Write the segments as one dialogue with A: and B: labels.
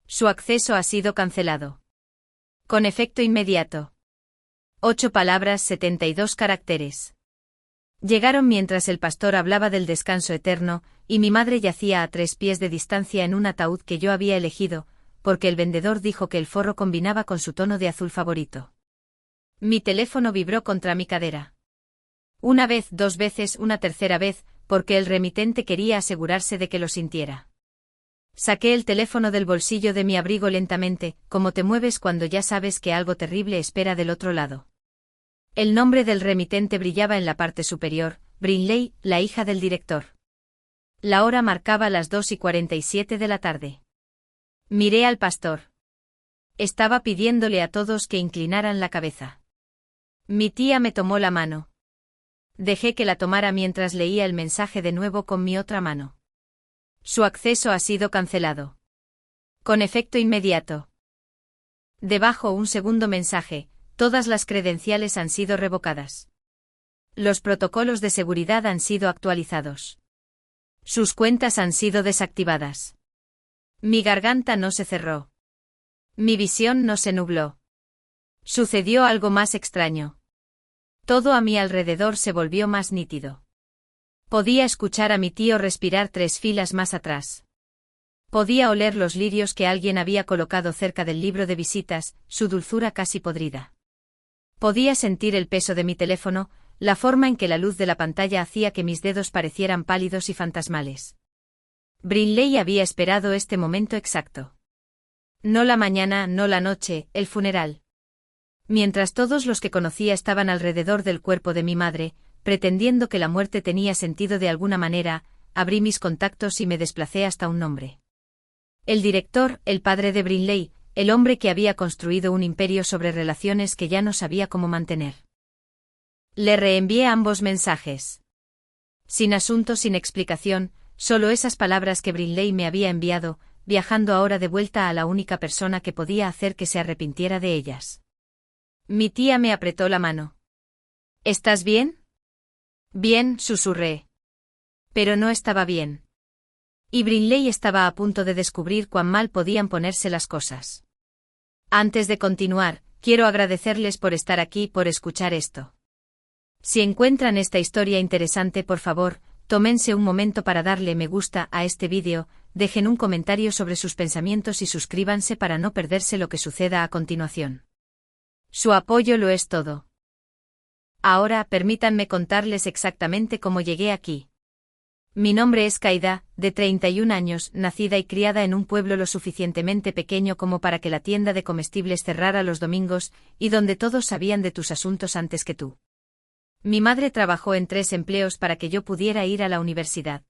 A: Su acceso ha sido cancelado. Con efecto inmediato. 8 palabras, 72 caracteres. Llegaron mientras el pastor hablaba del descanso eterno, y mi madre yacía a 3 pies de distancia en un ataúd que yo había elegido, porque el vendedor dijo que el forro combinaba con su tono de azul favorito. Mi teléfono vibró contra mi cadera. Una vez, 2 veces, una tercera vez, porque el remitente quería asegurarse de que lo sintiera. Saqué el teléfono del bolsillo de mi abrigo lentamente, como te mueves cuando ya sabes que algo terrible espera del otro lado. El nombre del remitente brillaba en la parte superior, Brinley, la hija del director. La hora marcaba las 2:47 de la tarde. Miré al pastor. Estaba pidiéndole a todos que inclinaran la cabeza. Mi tía me tomó la mano. Dejé que la tomara mientras leía el mensaje de nuevo con mi otra mano. Su acceso ha sido cancelado. Con efecto inmediato. Debajo un segundo mensaje, todas las credenciales han sido revocadas. Los protocolos de seguridad han sido actualizados. Sus cuentas han sido desactivadas. Mi garganta no se cerró. Mi visión no se nubló. Sucedió algo más extraño. Todo a mi alrededor se volvió más nítido. Podía escuchar a mi tío respirar 3 filas más atrás. Podía oler los lirios que alguien había colocado cerca del libro de visitas, su dulzura casi podrida. Podía sentir el peso de mi teléfono, la forma en que la luz de la pantalla hacía que mis dedos parecieran pálidos y fantasmales. Brinley había esperado este momento exacto. No la mañana, no la noche, el funeral. Mientras todos los que conocía estaban alrededor del cuerpo de mi madre, pretendiendo que la muerte tenía sentido de alguna manera, abrí mis contactos y me desplacé hasta un nombre. El director, el padre de Brinley, el hombre que había construido un imperio sobre relaciones que ya no sabía cómo mantener. Le reenvié ambos mensajes. Sin asunto, sin explicación, solo esas palabras que Brinley me había enviado, viajando ahora de vuelta a la única persona que podía hacer que se arrepintiera de ellas. Mi tía me apretó la mano. ¿Estás bien? Bien, susurré. Pero no estaba bien. Y Brinley estaba a punto de descubrir cuán mal podían ponerse las cosas. Antes de continuar, quiero agradecerles por estar aquí, por escuchar esto. Si encuentran esta historia interesante, por favor, tómense un momento para darle me gusta a este vídeo, dejen un comentario sobre sus pensamientos y suscríbanse para no perderse lo que suceda a continuación. Su apoyo lo es todo. Ahora permítanme contarles exactamente cómo llegué aquí. Mi nombre es Kaida, de 31 años, nacida y criada en un pueblo lo suficientemente pequeño como para que la tienda de comestibles cerrara los domingos, y donde todos sabían de tus asuntos antes que tú. Mi madre trabajó en 3 empleos para que yo pudiera ir a la universidad.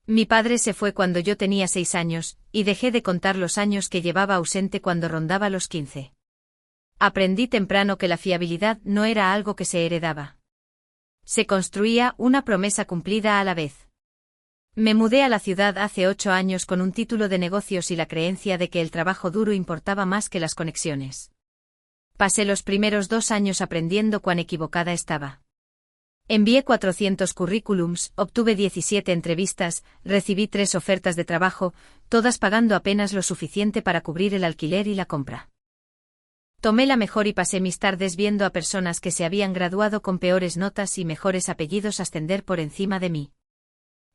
A: Mi padre se fue cuando yo tenía 6 años, y dejé de contar los años que llevaba ausente cuando rondaba los 15. Aprendí temprano que la fiabilidad no era algo que se heredaba. Se construía, una promesa cumplida a la vez. Me mudé a la ciudad hace 8 años con un título de negocios y la creencia de que el trabajo duro importaba más que las conexiones. Pasé los primeros 2 años aprendiendo cuán equivocada estaba. Envié 400 currículums, obtuve 17 entrevistas, recibí 3 ofertas de trabajo, todas pagando apenas lo suficiente para cubrir el alquiler y la compra. Tomé la mejor y pasé mis tardes viendo a personas que se habían graduado con peores notas y mejores apellidos ascender por encima de mí.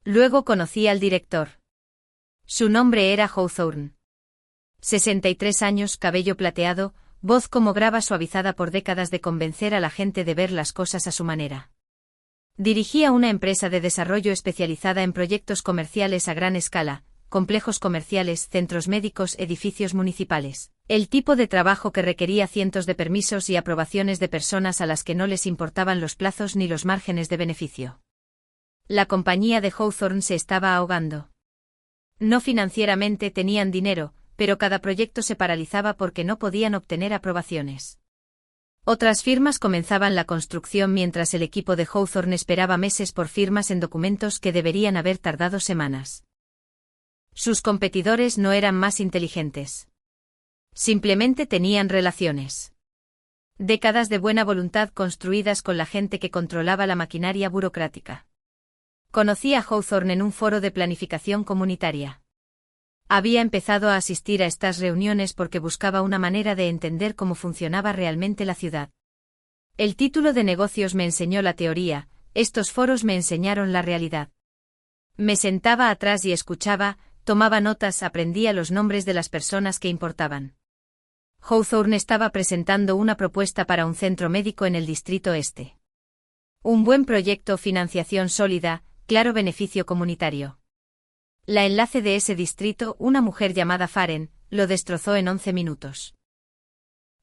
A: Luego conocí al director. Su nombre era Hawthorne. 63 años, cabello plateado, voz como grava suavizada por décadas de convencer a la gente de ver las cosas a su manera. Dirigía una empresa de desarrollo especializada en proyectos comerciales a gran escala, complejos comerciales, centros médicos, edificios municipales. El tipo de trabajo que requería cientos de permisos y aprobaciones de personas a las que no les importaban los plazos ni los márgenes de beneficio. La compañía de Hawthorne se estaba ahogando. No financieramente tenían dinero, pero cada proyecto se paralizaba porque no podían obtener aprobaciones. Otras firmas comenzaban la construcción mientras el equipo de Hawthorne esperaba meses por firmas en documentos que deberían haber tardado semanas. Sus competidores no eran más inteligentes. Simplemente tenían relaciones. Décadas de buena voluntad construidas con la gente que controlaba la maquinaria burocrática. Conocí a Hawthorne en un foro de planificación comunitaria. Había empezado a asistir a estas reuniones porque buscaba una manera de entender cómo funcionaba realmente la ciudad. El título de negocios me enseñó la teoría, estos foros me enseñaron la realidad. Me sentaba atrás y escuchaba, tomaba notas, aprendía los nombres de las personas que importaban. Hawthorne estaba presentando una propuesta para un centro médico en el Distrito Este. Un buen proyecto, financiación sólida, claro beneficio comunitario. La enlace de ese distrito, una mujer llamada Faren, lo destrozó en 11 minutos.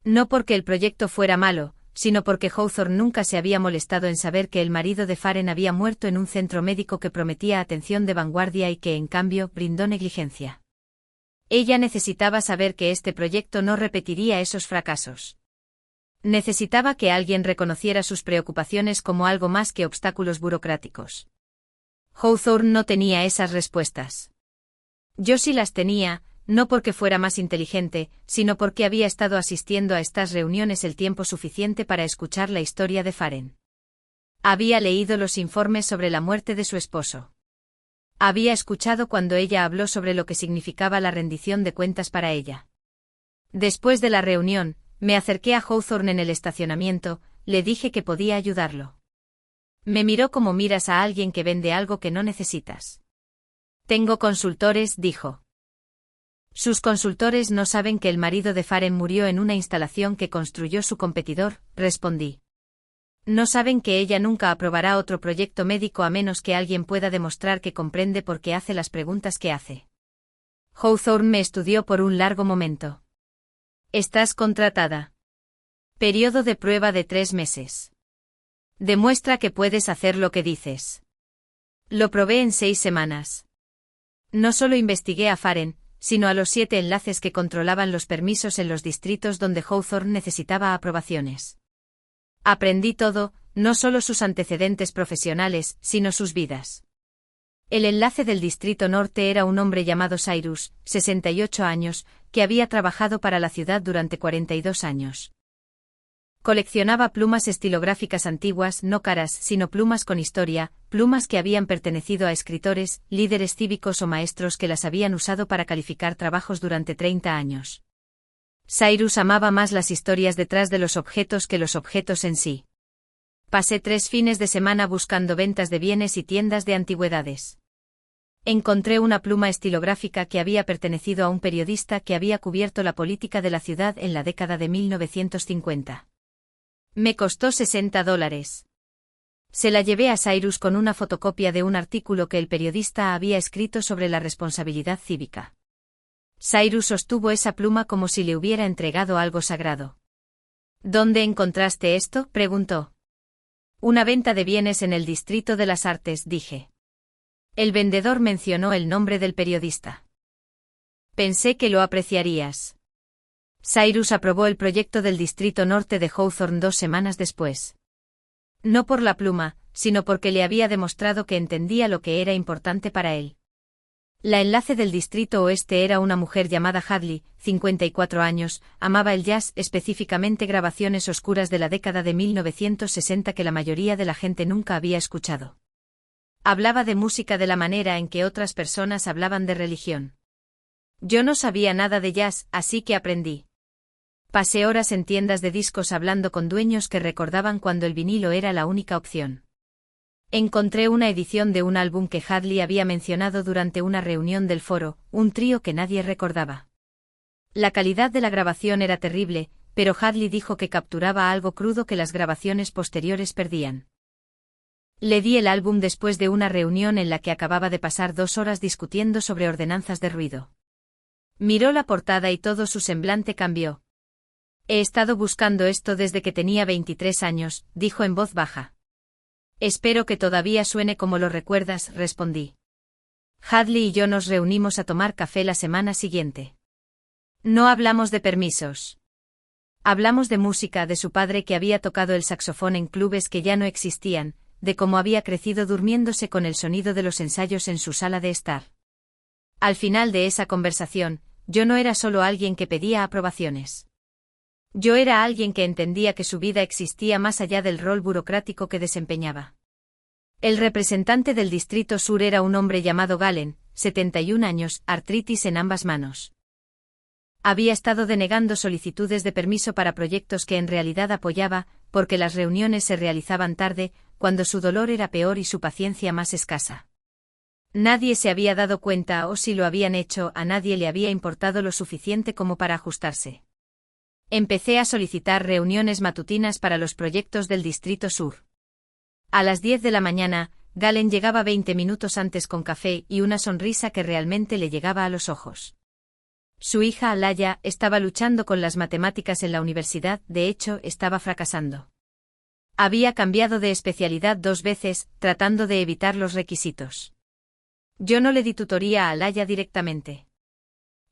A: No porque el proyecto fuera malo, sino porque Hawthorne nunca se había molestado en saber que el marido de Faren había muerto en un centro médico que prometía atención de vanguardia y que, en cambio, brindó negligencia. Ella necesitaba saber que este proyecto no repetiría esos fracasos. Necesitaba que alguien reconociera sus preocupaciones como algo más que obstáculos burocráticos. Hawthorne no tenía esas respuestas. Yo sí las tenía, no porque fuera más inteligente, sino porque había estado asistiendo a estas reuniones el tiempo suficiente para escuchar la historia de Faren. Había leído los informes sobre la muerte de su esposo. Había escuchado cuando ella habló sobre lo que significaba la rendición de cuentas para ella. Después de la reunión, me acerqué a Hawthorne en el estacionamiento, le dije que podía ayudarlo. Me miró como miras a alguien que vende algo que no necesitas. Tengo consultores, dijo. Sus consultores no saben que el marido de Faren murió en una instalación que construyó su competidor, respondí. No saben que ella nunca aprobará otro proyecto médico a menos que alguien pueda demostrar que comprende por qué hace las preguntas que hace. Hawthorne me estudió por un largo momento. Estás contratada. Periodo de prueba de 3 meses. Demuestra que puedes hacer lo que dices. Lo probé en 6 semanas. No solo investigué a Faren, sino a los 7 enlaces que controlaban los permisos en los distritos donde Hawthorne necesitaba aprobaciones. Aprendí todo, no solo sus antecedentes profesionales, sino sus vidas. El enlace del Distrito Norte era un hombre llamado Cyrus, 68 años, que había trabajado para la ciudad durante 42 años. Coleccionaba plumas estilográficas antiguas, no caras, sino plumas con historia, plumas que habían pertenecido a escritores, líderes cívicos o maestros que las habían usado para calificar trabajos durante 30 años. Cyrus amaba más las historias detrás de los objetos que los objetos en sí. Pasé 3 fines de semana buscando ventas de bienes y tiendas de antigüedades. Encontré una pluma estilográfica que había pertenecido a un periodista que había cubierto la política de la ciudad en la década de 1950. Me costó $60. Se la llevé a Cyrus con una fotocopia de un artículo que el periodista había escrito sobre la responsabilidad cívica. Cyrus sostuvo esa pluma como si le hubiera entregado algo sagrado. ¿Dónde encontraste esto?, preguntó. Una venta de bienes en el Distrito de las Artes, dije. El vendedor mencionó el nombre del periodista. Pensé que lo apreciarías. Cyrus aprobó el proyecto del Distrito Norte de Hawthorne 2 semanas después. No por la pluma, sino porque le había demostrado que entendía lo que era importante para él. La enlace del Distrito Oeste era una mujer llamada Hadley, 54 años, amaba el jazz, específicamente grabaciones oscuras de la década de 1960 que la mayoría de la gente nunca había escuchado. Hablaba de música de la manera en que otras personas hablaban de religión. Yo no sabía nada de jazz, así que aprendí. Pasé horas en tiendas de discos hablando con dueños que recordaban cuando el vinilo era la única opción. Encontré una edición de un álbum que Hadley había mencionado durante una reunión del foro, un trío que nadie recordaba. La calidad de la grabación era terrible, pero Hadley dijo que capturaba algo crudo que las grabaciones posteriores perdían. Le di el álbum después de una reunión en la que acababa de pasar 2 horas discutiendo sobre ordenanzas de ruido. Miró la portada y todo su semblante cambió. He estado buscando esto desde que tenía 23 años, dijo en voz baja. Espero que todavía suene como lo recuerdas, respondí. Hadley y yo nos reunimos a tomar café la semana siguiente. No hablamos de permisos. Hablamos de música, de su padre que había tocado el saxofón en clubes que ya no existían, de cómo había crecido durmiéndose con el sonido de los ensayos en su sala de estar. Al final de esa conversación, yo no era solo alguien que pedía aprobaciones. Yo era alguien que entendía que su vida existía más allá del rol burocrático que desempeñaba. El representante del Distrito Sur era un hombre llamado Galen, 71 años, artritis en ambas manos. Había estado denegando solicitudes de permiso para proyectos que en realidad apoyaba, porque las reuniones se realizaban tarde, cuando su dolor era peor y su paciencia más escasa. Nadie se había dado cuenta, o si lo habían hecho, a nadie le había importado lo suficiente como para ajustarse. Empecé a solicitar reuniones matutinas para los proyectos del Distrito Sur. A las 10 de la mañana, Galen llegaba 20 minutos antes con café y una sonrisa que realmente le llegaba a los ojos. Su hija Alaya estaba luchando con las matemáticas en la universidad, de hecho, estaba fracasando. Había cambiado de especialidad 2 veces, tratando de evitar los requisitos. Yo no le di tutoría a Alaya directamente.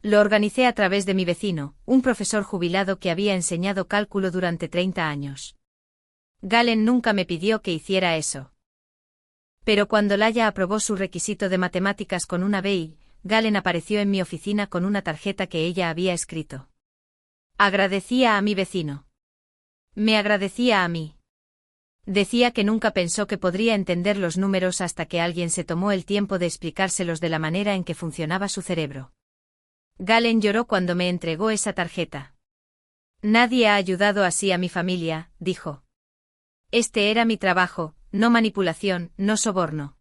A: Lo organicé a través de mi vecino, un profesor jubilado que había enseñado cálculo durante 30 años. Galen nunca me pidió que hiciera eso. Pero cuando Alaya aprobó su requisito de matemáticas con una BI, Galen apareció en mi oficina con una tarjeta que ella había escrito. Agradecía a mi vecino. Me agradecía a mí. Decía que nunca pensó que podría entender los números hasta que alguien se tomó el tiempo de explicárselos de la manera en que funcionaba su cerebro. Galen lloró cuando me entregó esa tarjeta. Nadie ha ayudado así a mi familia, dijo. Este era mi trabajo, no manipulación, no soborno.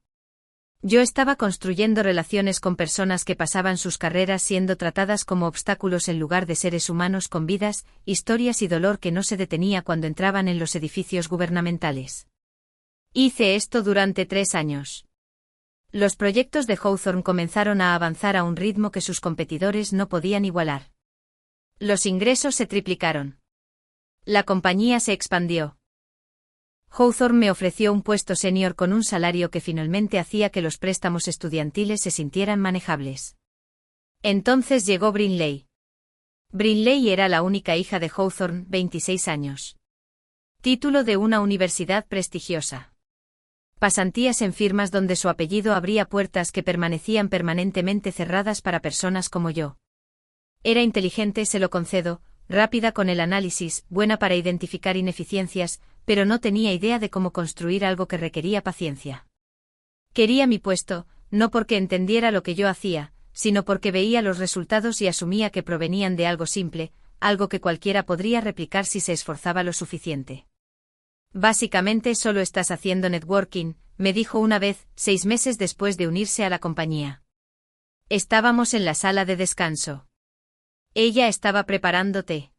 A: Yo estaba construyendo relaciones con personas que pasaban sus carreras siendo tratadas como obstáculos en lugar de seres humanos con vidas, historias y dolor que no se detenía cuando entraban en los edificios gubernamentales. Hice esto durante 3 años. Los proyectos de Hawthorne comenzaron a avanzar a un ritmo que sus competidores no podían igualar. Los ingresos se triplicaron. La compañía se expandió. Hawthorne me ofreció un puesto senior con un salario que finalmente hacía que los préstamos estudiantiles se sintieran manejables. Entonces llegó Brinley. Brinley era la única hija de Hawthorne, 26 años. Título de una universidad prestigiosa. Pasantías en firmas donde su apellido abría puertas que permanecían permanentemente cerradas para personas como yo. Era inteligente, se lo concedo, rápida con el análisis, buena para identificar ineficiencias, pero no tenía idea de cómo construir algo que requería paciencia. Quería mi puesto, no porque entendiera lo que yo hacía, sino porque veía los resultados y asumía que provenían de algo simple, algo que cualquiera podría replicar si se esforzaba lo suficiente. Básicamente solo estás haciendo networking, me dijo una vez, 6 meses después de unirse a la compañía. Estábamos en la sala de descanso. Ella estaba preparando té.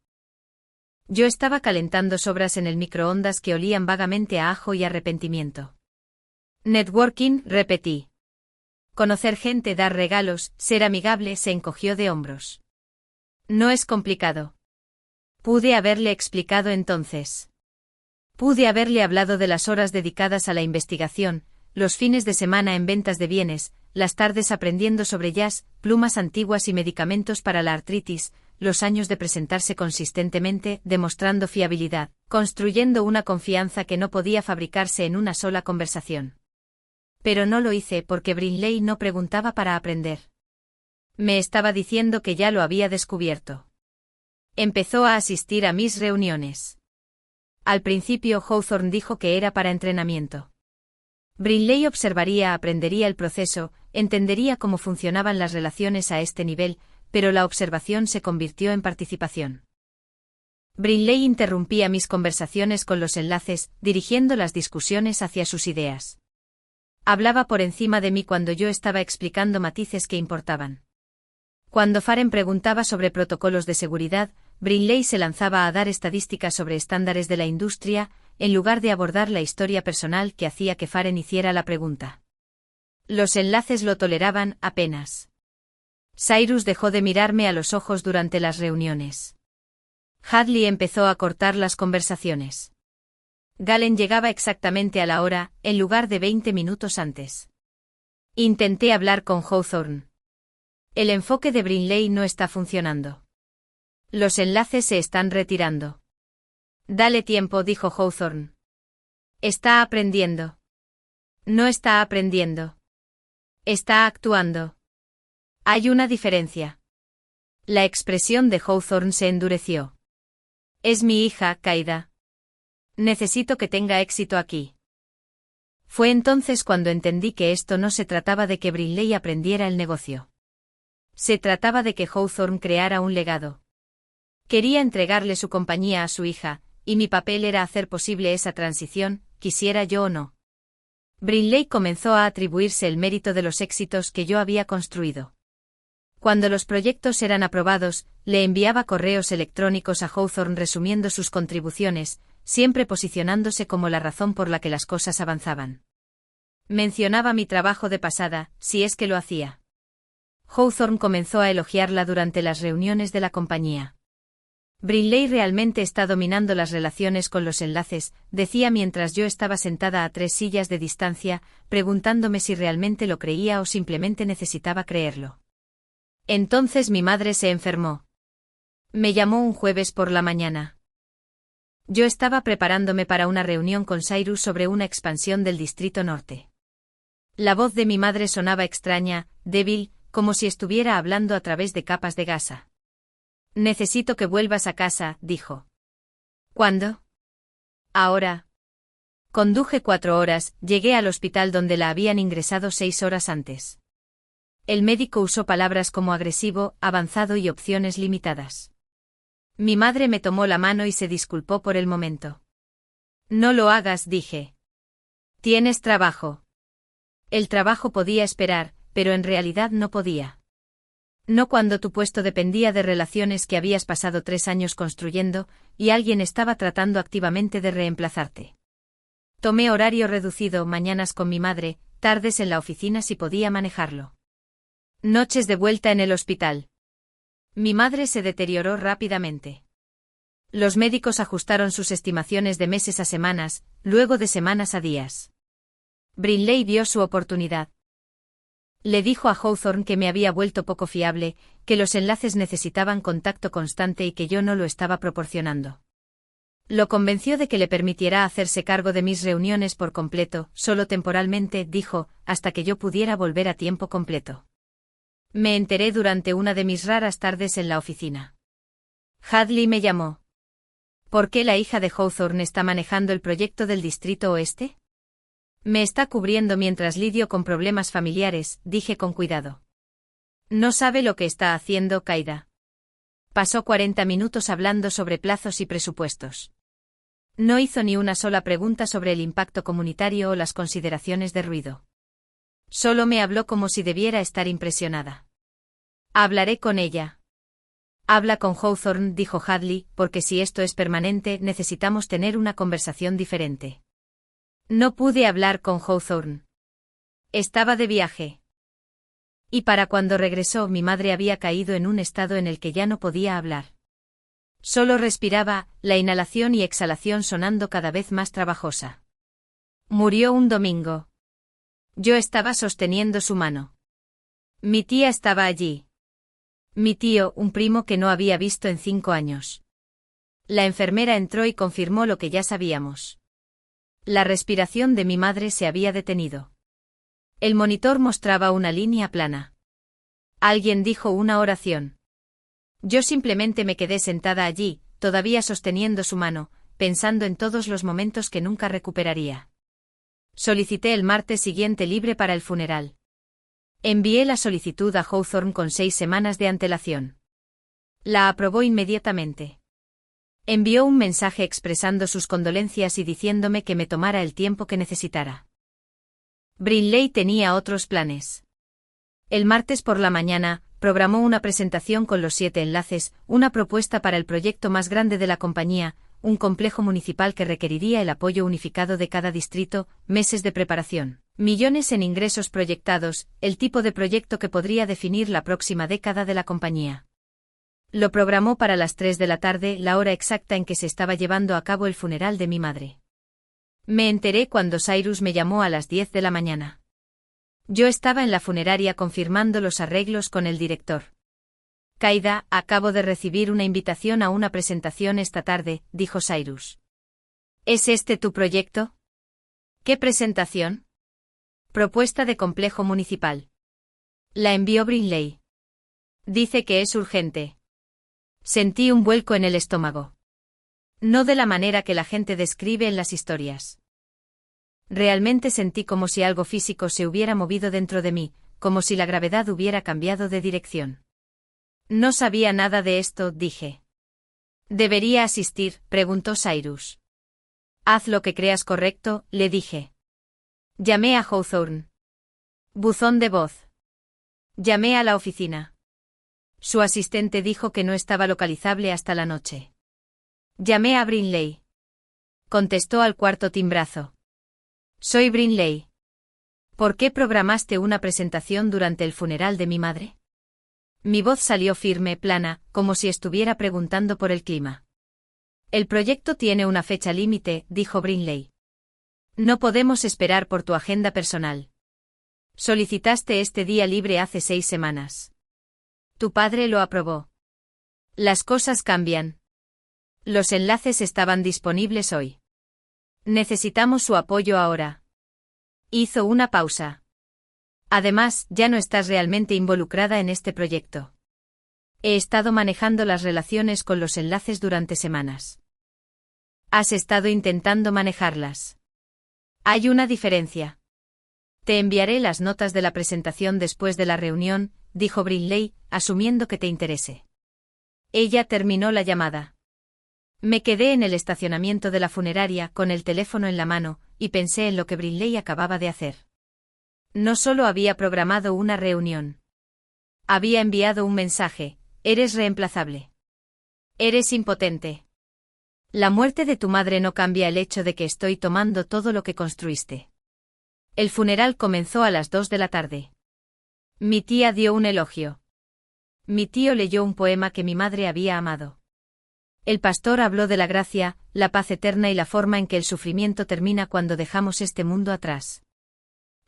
A: Yo estaba calentando sobras en el microondas que olían vagamente a ajo y arrepentimiento. Networking, repetí. Conocer gente, dar regalos, ser amigable, se encogió de hombros. No es complicado. Pude haberle explicado entonces. Pude haberle hablado de las horas dedicadas a la investigación, los fines de semana en ventas de bienes, las tardes aprendiendo sobre jazz, plumas antiguas y medicamentos para la artritis, los años de presentarse consistentemente, demostrando fiabilidad, construyendo una confianza que no podía fabricarse en una sola conversación. Pero no lo hice porque Brinley no preguntaba para aprender. Me estaba diciendo que ya lo había descubierto. Empezó a asistir a mis reuniones. Al principio Hawthorne dijo que era para entrenamiento. Brinley observaría, aprendería el proceso, entendería cómo funcionaban las relaciones a este nivel, pero la observación se convirtió en participación. Brinley interrumpía mis conversaciones con los enlaces, dirigiendo las discusiones hacia sus ideas. Hablaba por encima de mí cuando yo estaba explicando matices que importaban. Cuando Faren preguntaba sobre protocolos de seguridad, Brinley se lanzaba a dar estadísticas sobre estándares de la industria, en lugar de abordar la historia personal que hacía que Faren hiciera la pregunta. Los enlaces lo toleraban apenas. Cyrus dejó de mirarme a los ojos durante las reuniones. Hadley empezó a cortar las conversaciones. Galen llegaba exactamente a la hora, en lugar de 20 minutos antes. Intenté hablar con Hawthorne. El enfoque de Brinley no está funcionando. Los enlaces se están retirando. Dale tiempo, dijo Hawthorne. Está aprendiendo. No está aprendiendo. Está actuando. Hay una diferencia. La expresión de Hawthorne se endureció. Es mi hija, Kaida. Necesito que tenga éxito aquí. Fue entonces cuando entendí que esto no se trataba de que Brinley aprendiera el negocio. Se trataba de que Hawthorne creara un legado. Quería entregarle su compañía a su hija, y mi papel era hacer posible esa transición, quisiera yo o no. Brinley comenzó a atribuirse el mérito de los éxitos que yo había construido. Cuando los proyectos eran aprobados, le enviaba correos electrónicos a Hawthorne resumiendo sus contribuciones, siempre posicionándose como la razón por la que las cosas avanzaban. Mencionaba mi trabajo de pasada, si es que lo hacía. Hawthorne comenzó a elogiarla durante las reuniones de la compañía. Brinley realmente está dominando las relaciones con los enlaces, decía mientras yo estaba sentada a 3 sillas de distancia, preguntándome si realmente lo creía o simplemente necesitaba creerlo. Entonces mi madre se enfermó. Me llamó un jueves por la mañana. Yo estaba preparándome para una reunión con Cyrus sobre una expansión del Distrito Norte. La voz de mi madre sonaba extraña, débil, como si estuviera hablando a través de capas de gasa. Necesito que vuelvas a casa, dijo. ¿Cuándo? Ahora. Conduje 4 horas, llegué al hospital donde la habían ingresado 6 horas antes. El médico usó palabras como agresivo, avanzado y opciones limitadas. Mi madre me tomó la mano y se disculpó por el momento. No lo hagas, dije. Tienes trabajo. El trabajo podía esperar, pero en realidad no podía. No cuando tu puesto dependía de relaciones que habías pasado 3 años construyendo, y alguien estaba tratando activamente de reemplazarte. Tomé horario reducido, mañanas con mi madre, tardes en la oficina si podía manejarlo. Noches de vuelta en el hospital. Mi madre se deterioró rápidamente. Los médicos ajustaron sus estimaciones de meses a semanas, luego de semanas a días. Brinley vio su oportunidad. Le dijo a Hawthorne que me había vuelto poco fiable, que los enlaces necesitaban contacto constante y que yo no lo estaba proporcionando. Lo convenció de que le permitiera hacerse cargo de mis reuniones por completo, solo temporalmente, dijo, hasta que yo pudiera volver a tiempo completo. Me enteré durante una de mis raras tardes en la oficina. Hadley me llamó. ¿Por qué la hija de Hawthorne está manejando el proyecto del Distrito Oeste? Me está cubriendo mientras lidio con problemas familiares, dije con cuidado. No sabe lo que está haciendo, Kaida. Pasó 40 minutos hablando sobre plazos y presupuestos. No hizo ni una sola pregunta sobre el impacto comunitario o las consideraciones de ruido. Solo me habló como si debiera estar impresionada. Hablaré con ella. Habla con Hawthorne, dijo Hadley, porque si esto es permanente, necesitamos tener una conversación diferente. No pude hablar con Hawthorne. Estaba de viaje. Y para cuando regresó, mi madre había caído en un estado en el que ya no podía hablar. Solo respiraba, la inhalación y exhalación sonando cada vez más trabajosa. Murió un domingo. Yo estaba sosteniendo su mano. Mi tía estaba allí. Mi tío, un primo que no había visto en 5 años. La enfermera entró y confirmó lo que ya sabíamos. La respiración de mi madre se había detenido. El monitor mostraba una línea plana. Alguien dijo una oración. Yo simplemente me quedé sentada allí, todavía sosteniendo su mano, pensando en todos los momentos que nunca recuperaría. Solicité el martes siguiente libre para el funeral. Envié la solicitud a Hawthorne con 6 semanas de antelación. La aprobó inmediatamente. Envió un mensaje expresando sus condolencias y diciéndome que me tomara el tiempo que necesitara. Brinley tenía otros planes. El martes por la mañana, programó una presentación con los 7 enlaces, una propuesta para el proyecto más grande de la compañía, un complejo municipal que requeriría el apoyo unificado de cada distrito, meses de preparación, millones en ingresos proyectados, el tipo de proyecto que podría definir la próxima década de la compañía. Lo programó para las 3 de la tarde, la hora exacta en que se estaba llevando a cabo el funeral de mi madre. Me enteré cuando Cyrus me llamó a las 10 de la mañana. Yo estaba en la funeraria confirmando los arreglos con el director. Kaida, acabo de recibir una invitación a una presentación esta tarde, dijo Cyrus. ¿Es este tu proyecto? ¿Qué presentación? Propuesta de complejo municipal. La envió Brinley. Dice que es urgente. Sentí un vuelco en el estómago. No de la manera que la gente describe en las historias. Realmente sentí como si algo físico se hubiera movido dentro de mí, como si la gravedad hubiera cambiado de dirección. No sabía nada de esto, dije. ¿Debería asistir?, preguntó Cyrus. Haz lo que creas correcto, le dije. Llamé a Hawthorne. Buzón de voz. Llamé a la oficina. Su asistente dijo que no estaba localizable hasta la noche. Llamé a Brinley. Contestó al cuarto timbrazo. Soy Brinley. ¿Por qué programaste una presentación durante el funeral de mi madre? Mi voz salió firme, plana, como si estuviera preguntando por el clima. El proyecto tiene una fecha límite, dijo Brinley. No podemos esperar por tu agenda personal. Solicitaste este día libre hace 6 semanas. Tu padre lo aprobó. Las cosas cambian. Los enlaces estaban disponibles hoy. Necesitamos su apoyo ahora. Hizo una pausa. Además, ya no estás realmente involucrada en este proyecto. He estado manejando las relaciones con los enlaces durante semanas. Has estado intentando manejarlas. Hay una diferencia. Te enviaré las notas de la presentación después de la reunión, dijo Brinley, asumiendo que te interese. Ella terminó la llamada. Me quedé en el estacionamiento de la funeraria con el teléfono en la mano, y pensé en lo que Brinley acababa de hacer. No solo había programado una reunión. Había enviado un mensaje: eres reemplazable. Eres impotente. La muerte de tu madre no cambia el hecho de que estoy tomando todo lo que construiste. El funeral comenzó a las 2 de la tarde. Mi tía dio un elogio. Mi tío leyó un poema que mi madre había amado. El pastor habló de la gracia, la paz eterna y la forma en que el sufrimiento termina cuando dejamos este mundo atrás.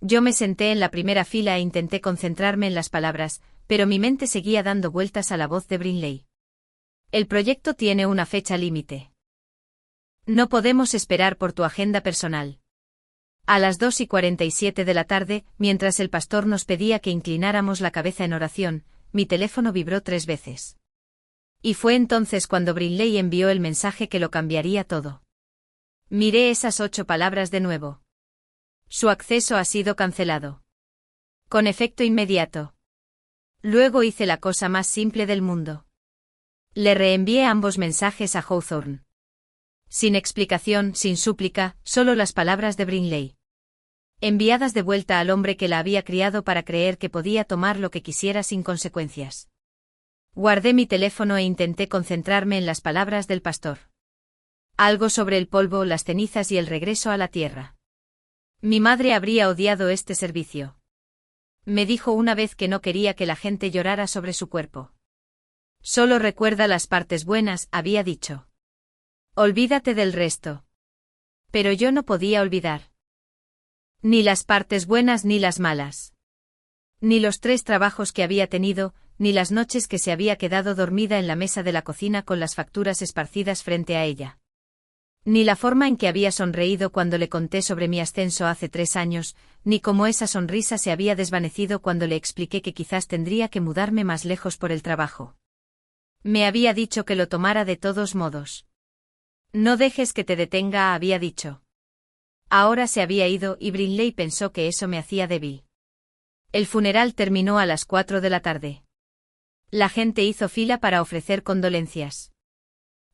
A: Yo me senté en la primera fila e intenté concentrarme en las palabras, pero mi mente seguía dando vueltas a la voz de Brinley. El proyecto tiene una fecha límite. No podemos esperar por tu agenda personal. A las 2:47 de la tarde, mientras el pastor nos pedía que inclináramos la cabeza en oración, mi teléfono vibró 3 veces. Y fue entonces cuando Brinley envió el mensaje que lo cambiaría todo. Miré esas 8 palabras de nuevo. Su acceso ha sido cancelado. Con efecto inmediato. Luego hice la cosa más simple del mundo. Le reenvié ambos mensajes a Hawthorne. Sin explicación, sin súplica, solo las palabras de Brinley. Enviadas de vuelta al hombre que la había criado para creer que podía tomar lo que quisiera sin consecuencias. Guardé mi teléfono e intenté concentrarme en las palabras del pastor. Algo sobre el polvo, las cenizas y el regreso a la tierra. Mi madre habría odiado este servicio. Me dijo una vez que no quería que la gente llorara sobre su cuerpo. Solo recuerda las partes buenas, había dicho. Olvídate del resto. Pero yo no podía olvidar. Ni las partes buenas ni las malas. Ni los 3 trabajos que había tenido, ni las noches que se había quedado dormida en la mesa de la cocina con las facturas esparcidas frente a ella. Ni la forma en que había sonreído cuando le conté sobre mi ascenso hace 3 años, ni cómo esa sonrisa se había desvanecido cuando le expliqué que quizás tendría que mudarme más lejos por el trabajo. Me había dicho que lo tomara de todos modos. No dejes que te detenga, había dicho. Ahora se había ido y Brinley pensó que eso me hacía débil. El funeral terminó a las 4 de la tarde. La gente hizo fila para ofrecer condolencias.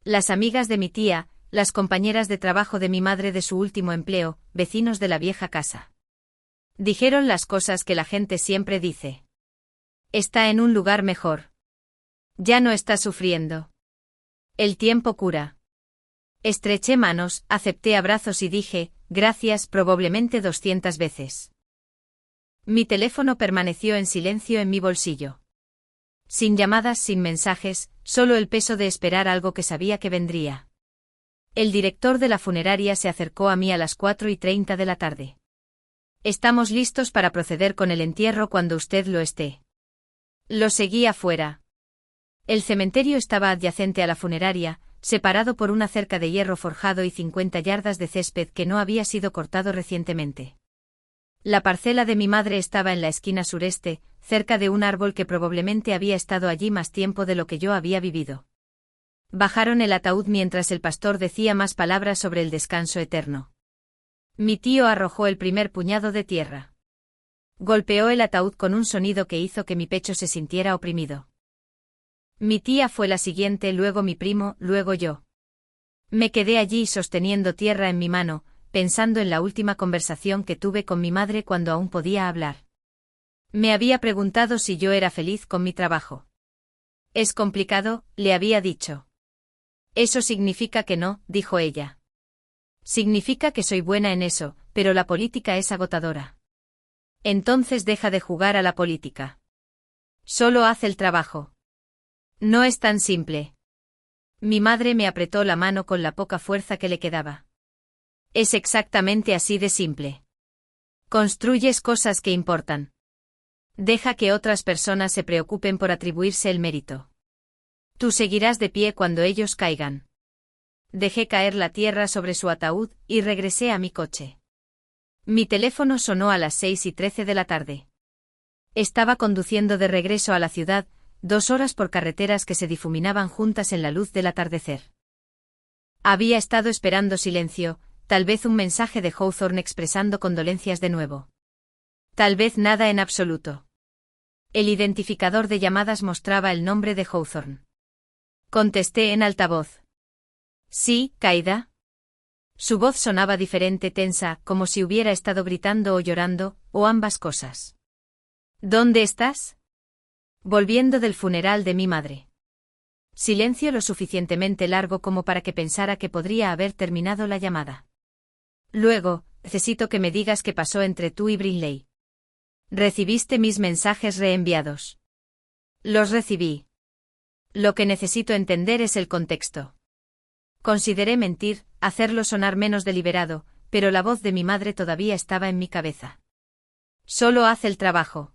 A: Las amigas de mi tía, las compañeras de trabajo de mi madre de su último empleo, vecinos de la vieja casa. Dijeron las cosas que la gente siempre dice. Está en un lugar mejor. Ya no está sufriendo. El tiempo cura. Estreché manos, acepté abrazos y dije, gracias, probablemente 200 veces. Mi teléfono permaneció en silencio en mi bolsillo. Sin llamadas, sin mensajes, solo el peso de esperar algo que sabía que vendría. El director de la funeraria se acercó a mí a las 4:30 de la tarde. Estamos listos para proceder con el entierro cuando usted lo esté. Lo seguí afuera. El cementerio estaba adyacente a la funeraria, separado por una cerca de hierro forjado y 50 yardas de césped que no había sido cortado recientemente. La parcela de mi madre estaba en la esquina sureste, cerca de un árbol que probablemente había estado allí más tiempo de lo que yo había vivido. Bajaron el ataúd mientras el pastor decía más palabras sobre el descanso eterno. Mi tío arrojó el primer puñado de tierra. Golpeó el ataúd con un sonido que hizo que mi pecho se sintiera oprimido. Mi tía fue la siguiente, luego mi primo, luego yo. Me quedé allí sosteniendo tierra en mi mano, pensando en la última conversación que tuve con mi madre cuando aún podía hablar. Me había preguntado si yo era feliz con mi trabajo. Es complicado, le había dicho. Eso significa que no, dijo ella. Significa que soy buena en eso, pero la política es agotadora. Entonces deja de jugar a la política. Solo haz el trabajo. No es tan simple. Mi madre me apretó la mano con la poca fuerza que le quedaba. Es exactamente así de simple. Construyes cosas que importan. Deja que otras personas se preocupen por atribuirse el mérito. Tú seguirás de pie cuando ellos caigan. Dejé caer la tierra sobre su ataúd y regresé a mi coche. Mi teléfono sonó a las 6:13 de la tarde. Estaba conduciendo de regreso a la ciudad, 2 horas por carreteras que se difuminaban juntas en la luz del atardecer. Había estado esperando silencio, tal vez un mensaje de Hawthorne expresando condolencias de nuevo. Tal vez nada en absoluto. El identificador de llamadas mostraba el nombre de Hawthorne. Contesté en altavoz. Sí, Kaida. Su voz sonaba diferente, tensa, como si hubiera estado gritando o llorando, o ambas cosas. ¿Dónde estás? Volviendo del funeral de mi madre. Silencio lo suficientemente largo como para que pensara que podría haber terminado la llamada. Luego, necesito que me digas qué pasó entre tú y Brinley. ¿Recibiste mis mensajes reenviados? Los recibí. Lo que necesito entender es el contexto. Consideré mentir, hacerlo sonar menos deliberado, pero la voz de mi madre todavía estaba en mi cabeza. Solo haz el trabajo.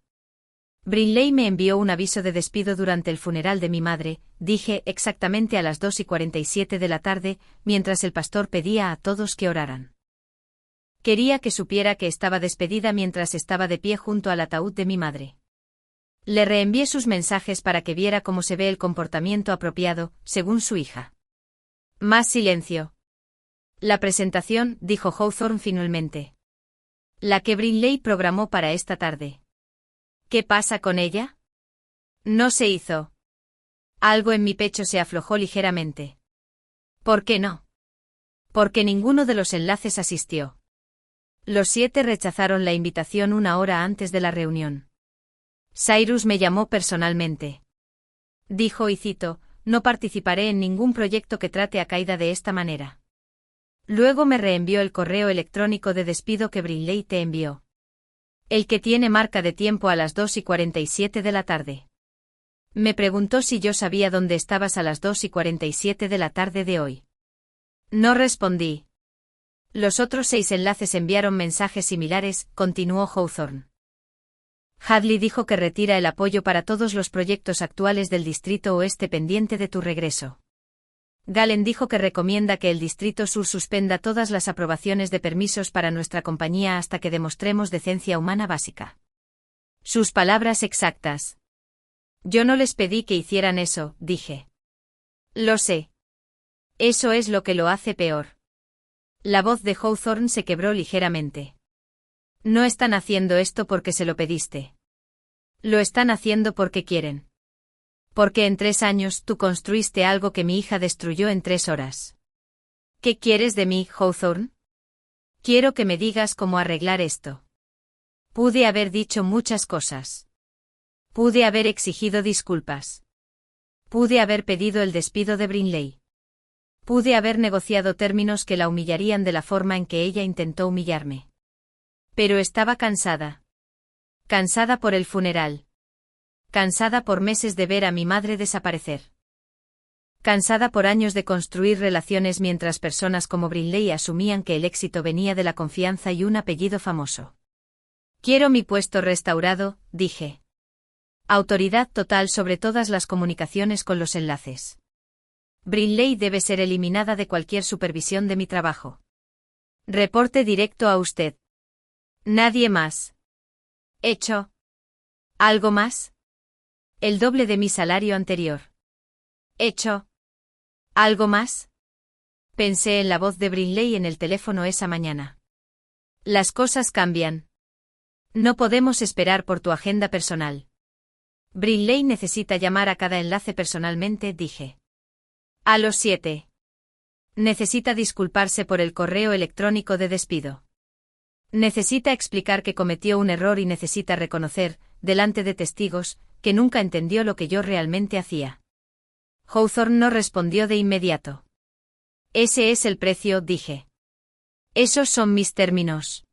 A: Brinley me envió un aviso de despido durante el funeral de mi madre, dije exactamente a las 2:47 de la tarde, mientras el pastor pedía a todos que oraran. Quería que supiera que estaba despedida mientras estaba de pie junto al ataúd de mi madre. Le reenvié sus mensajes para que viera cómo se ve el comportamiento apropiado, según su hija. Más silencio. La presentación, dijo Hawthorne finalmente. La que Brinley programó para esta tarde. ¿Qué pasa con ella? No se hizo. Algo en mi pecho se aflojó ligeramente. ¿Por qué no? Porque ninguno de los enlaces asistió. Los 7 rechazaron la invitación 1 hora antes de la reunión. Cyrus me llamó personalmente. Dijo, y cito, no participaré en ningún proyecto que trate a Kaida de esta manera. Luego me reenvió el correo electrónico de despido que Brinley te envió. El que tiene marca de tiempo a las 2:47 de la tarde. Me preguntó si yo sabía dónde estabas a las 2:47 de la tarde de hoy. No respondí. Los otros 6 enlaces enviaron mensajes similares, continuó Hawthorne. Hadley dijo que retira el apoyo para todos los proyectos actuales del Distrito Oeste pendiente de tu regreso. Galen dijo que recomienda que el Distrito Sur suspenda todas las aprobaciones de permisos para nuestra compañía hasta que demostremos decencia humana básica. Sus palabras exactas. Yo no les pedí que hicieran eso, dije. Lo sé. Eso es lo que lo hace peor. La voz de Hawthorne se quebró ligeramente. No están haciendo esto porque se lo pediste. Lo están haciendo porque quieren. Porque en 3 años tú construiste algo que mi hija destruyó en 3 horas. ¿Qué quieres de mí, Hawthorne? Quiero que me digas cómo arreglar esto. Pude haber dicho muchas cosas. Pude haber exigido disculpas. Pude haber pedido el despido de Brinley. Pude haber negociado términos que la humillarían de la forma en que ella intentó humillarme. Pero estaba cansada. Cansada por el funeral. Cansada por meses de ver a mi madre desaparecer. Cansada por años de construir relaciones mientras personas como Brinley asumían que el éxito venía de la confianza y un apellido famoso. Quiero mi puesto restaurado, dije. Autoridad total sobre todas las comunicaciones con los enlaces. Brinley debe ser eliminada de cualquier supervisión de mi trabajo. Reporte directo a usted. Nadie más. Hecho. ¿Algo más? El doble de mi salario anterior. Hecho. ¿Algo más? Pensé en la voz de Brinley en el teléfono esa mañana. Las cosas cambian. No podemos esperar por tu agenda personal. Brinley necesita llamar a cada enlace personalmente, dije. A los 7. Necesita disculparse por el correo electrónico de despido. Necesita explicar que cometió un error y necesita reconocer, delante de testigos, que nunca entendió lo que yo realmente hacía. Hawthorne no respondió de inmediato. Ese es el precio, dije. Esos son mis términos.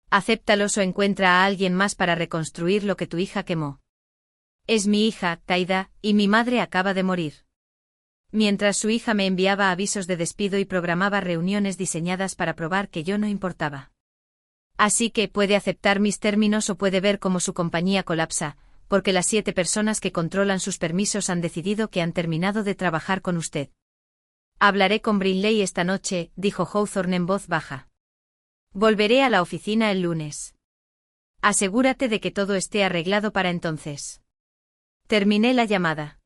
A: Acéptalos o encuentra a alguien más para reconstruir lo que tu hija quemó. Es mi hija, Kaida, y mi madre acaba de morir. Mientras su hija me enviaba avisos de despido y programaba reuniones diseñadas para probar que yo no importaba. Así que puede aceptar mis términos o puede ver cómo su compañía colapsa, porque las 7 personas que controlan sus permisos han decidido que han terminado de trabajar con usted. Hablaré con Brinley esta noche, dijo Hawthorne en voz baja. Volveré a la oficina el lunes. Asegúrate de que todo esté arreglado para entonces. Terminé la llamada.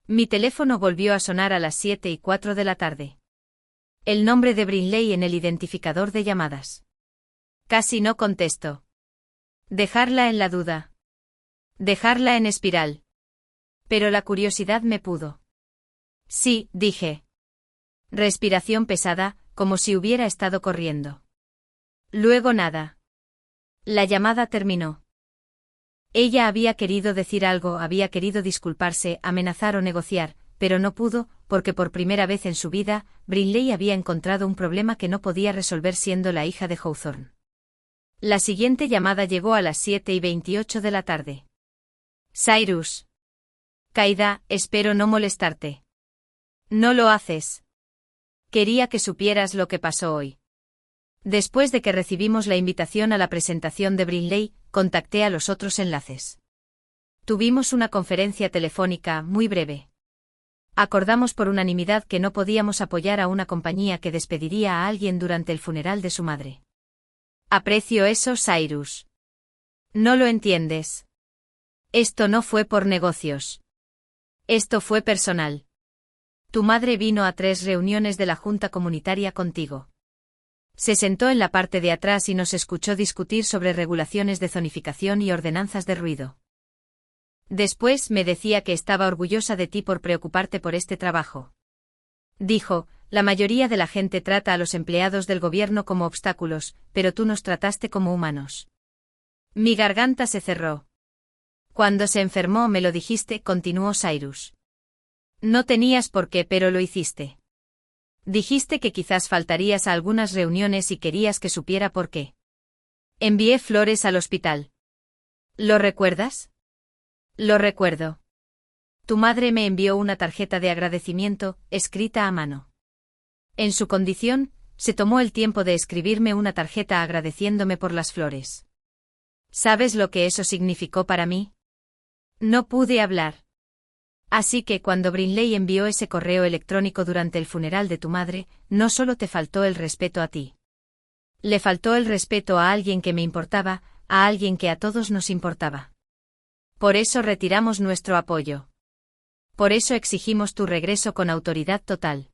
A: Mi teléfono volvió a sonar a las 7:04 de la tarde. El nombre de Brinley en el identificador de llamadas. Casi no contesto. Dejarla en la duda. Dejarla en espiral. Pero la curiosidad me pudo. Sí, dije. Respiración pesada, como si hubiera estado corriendo. Luego nada. La llamada terminó. Ella había querido decir algo, había querido disculparse, amenazar o negociar, pero no pudo, porque por primera vez en su vida, Brinley había encontrado un problema que no podía resolver siendo la hija de Hawthorne. La siguiente llamada llegó a las 7:28 de la tarde. Cyrus. Kaida, espero no molestarte. No lo haces. Quería que supieras lo que pasó hoy. Después de que recibimos la invitación a la presentación de Brinley, contacté a los otros enlaces. Tuvimos una conferencia telefónica muy breve. Acordamos por unanimidad que no podíamos apoyar a una compañía que despediría a alguien durante el funeral de su madre. Aprecio eso, Cyrus. No lo entiendes. Esto no fue por negocios. Esto fue personal. Tu madre vino a 3 reuniones de la Junta Comunitaria contigo. Se sentó en la parte de atrás y nos escuchó discutir sobre regulaciones de zonificación y ordenanzas de ruido. Después me decía que estaba orgullosa de ti por preocuparte por este trabajo. Dijo, la mayoría de la gente trata a los empleados del gobierno como obstáculos, pero tú nos trataste como humanos. Mi garganta se cerró. Cuando se enfermó me lo dijiste, continuó Cyrus. No tenías por qué, pero lo hiciste. Dijiste que quizás faltarías a algunas reuniones y querías que supiera por qué. Envié flores al hospital. ¿Lo recuerdas? Lo recuerdo. Tu madre me envió una tarjeta de agradecimiento, escrita a mano. En su condición, se tomó el tiempo de escribirme una tarjeta agradeciéndome por las flores. ¿Sabes lo que eso significó para mí? No pude hablar. Así que cuando Brinley envió ese correo electrónico durante el funeral de tu madre, no solo te faltó el respeto a ti. Le faltó el respeto a alguien que me importaba, a alguien que a todos nos importaba. Por eso retiramos nuestro apoyo. Por eso exigimos tu regreso con autoridad total.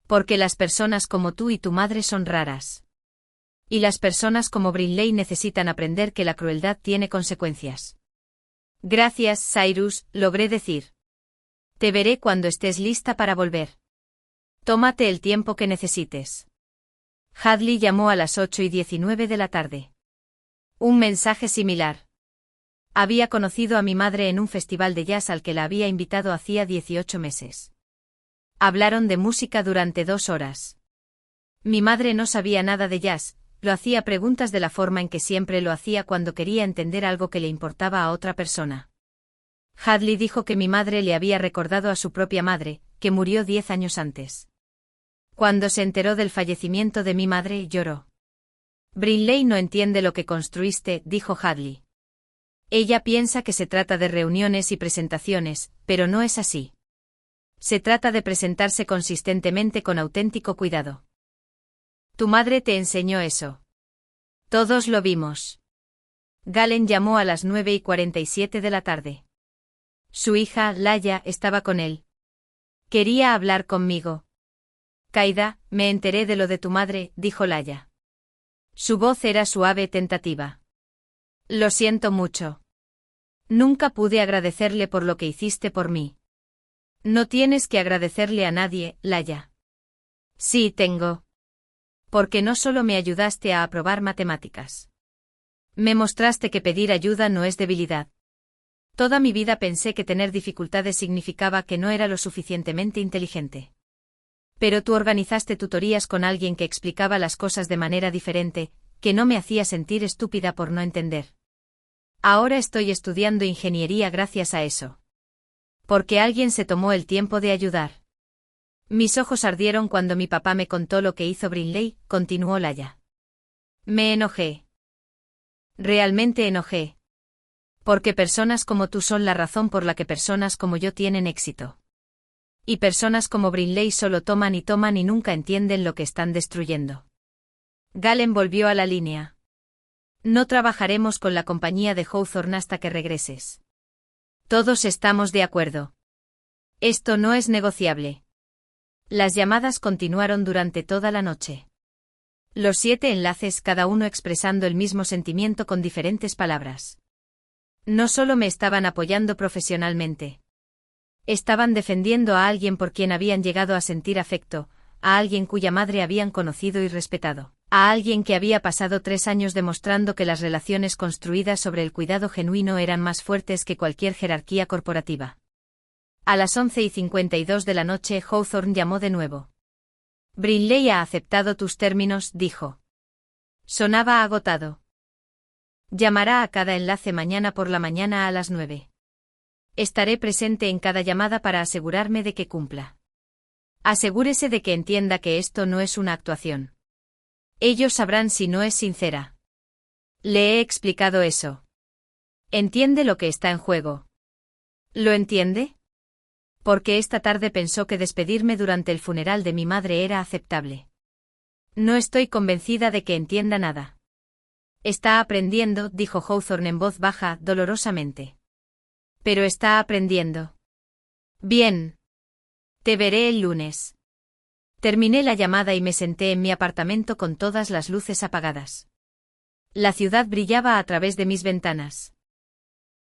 A: Porque las personas como tú y tu madre son raras. Y las personas como Brinley necesitan aprender que la crueldad tiene consecuencias. Gracias, Cyrus, logré decir. Te veré cuando estés lista para volver. Tómate el tiempo que necesites. Hadley llamó a las 8:19 de la tarde. Un mensaje similar. Había conocido a mi madre en un festival de jazz al que la había invitado hacía 18 meses. Hablaron de música durante 2 horas. Mi madre no sabía nada de jazz, lo hacía preguntas de la forma en que siempre lo hacía cuando quería entender algo que le importaba a otra persona. Hadley dijo que mi madre le había recordado a su propia madre, que murió 10 años antes. Cuando se enteró del fallecimiento de mi madre, lloró. Brinley no entiende lo que construiste, dijo Hadley. Ella piensa que se trata de reuniones y presentaciones, pero no es así. Se trata de presentarse consistentemente con auténtico cuidado. Tu madre te enseñó eso. Todos lo vimos. Galen llamó a las 9:47 de la tarde. Su hija, Laya, estaba con él. Quería hablar conmigo. Kaida, me enteré de lo de tu madre, dijo Laya. Su voz era suave, tentativa. Lo siento mucho. Nunca pude agradecerle por lo que hiciste por mí. No tienes que agradecerle a nadie, Laia. Sí, tengo. Porque no solo me ayudaste a aprobar matemáticas. Me mostraste que pedir ayuda no es debilidad. Toda mi vida pensé que tener dificultades significaba que no era lo suficientemente inteligente. Pero tú organizaste tutorías con alguien que explicaba las cosas de manera diferente, que no me hacía sentir estúpida por no entender. Ahora estoy estudiando ingeniería gracias a eso. Porque alguien se tomó el tiempo de ayudar. Mis ojos ardieron cuando mi papá me contó lo que hizo Brinley, continuó Laia. Me enojé. Realmente enojé. Porque personas como tú son la razón por la que personas como yo tienen éxito. Y personas como Brinley solo toman y nunca entienden lo que están destruyendo. Galen volvió a la línea. No trabajaremos con la compañía de Hawthorne hasta que regreses. Todos estamos de acuerdo. Esto no es negociable. Las llamadas continuaron durante toda la noche. Los 7 enlaces, cada uno expresando el mismo sentimiento con diferentes palabras. No solo me estaban apoyando profesionalmente. Estaban defendiendo a alguien por quien habían llegado a sentir afecto, a alguien cuya madre habían conocido y respetado, a alguien que había pasado 3 años demostrando que las relaciones construidas sobre el cuidado genuino eran más fuertes que cualquier jerarquía corporativa. A las 11:52 de la noche Hawthorne llamó de nuevo. Brinley ha aceptado tus términos, dijo. Sonaba agotado. Llamará a cada enlace mañana por la mañana a las 9. Estaré presente en cada llamada para asegurarme de que cumpla. Asegúrese de que entienda que esto no es una actuación. Ellos sabrán si no es sincera. Le he explicado eso. ¿Entiende lo que está en juego? ¿Lo entiende? Porque esta tarde pensó que despedirme durante el funeral de mi madre era aceptable. No estoy convencida de que entienda nada. Está aprendiendo, dijo Hawthorne en voz baja, dolorosamente. Pero está aprendiendo. Bien. Te veré el lunes. Terminé la llamada y me senté en mi apartamento con todas las luces apagadas. La ciudad brillaba a través de mis ventanas.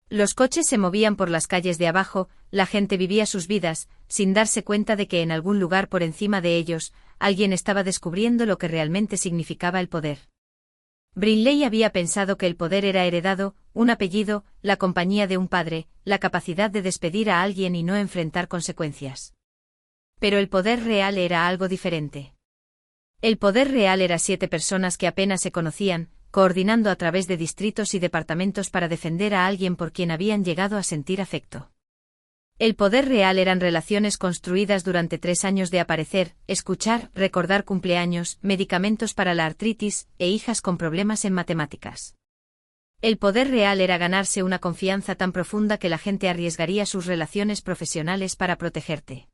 A: Los coches se movían por las calles de abajo, la gente vivía sus vidas, sin darse cuenta de que en algún lugar por encima de ellos, alguien estaba descubriendo lo que realmente significaba el poder. Brinley había pensado que el poder era heredado, un apellido, la compañía de un padre, la capacidad de despedir a alguien y no enfrentar consecuencias. Pero el poder real era algo diferente. El poder real era 7 personas que apenas se conocían, coordinando a través de distritos y departamentos para defender a alguien por quien habían llegado a sentir afecto. El poder real eran relaciones construidas durante 3 años de aparecer, escuchar, recordar cumpleaños, medicamentos para la artritis, e hijas con problemas en matemáticas. El poder real era ganarse una confianza tan profunda que la gente arriesgaría sus relaciones profesionales para protegerte.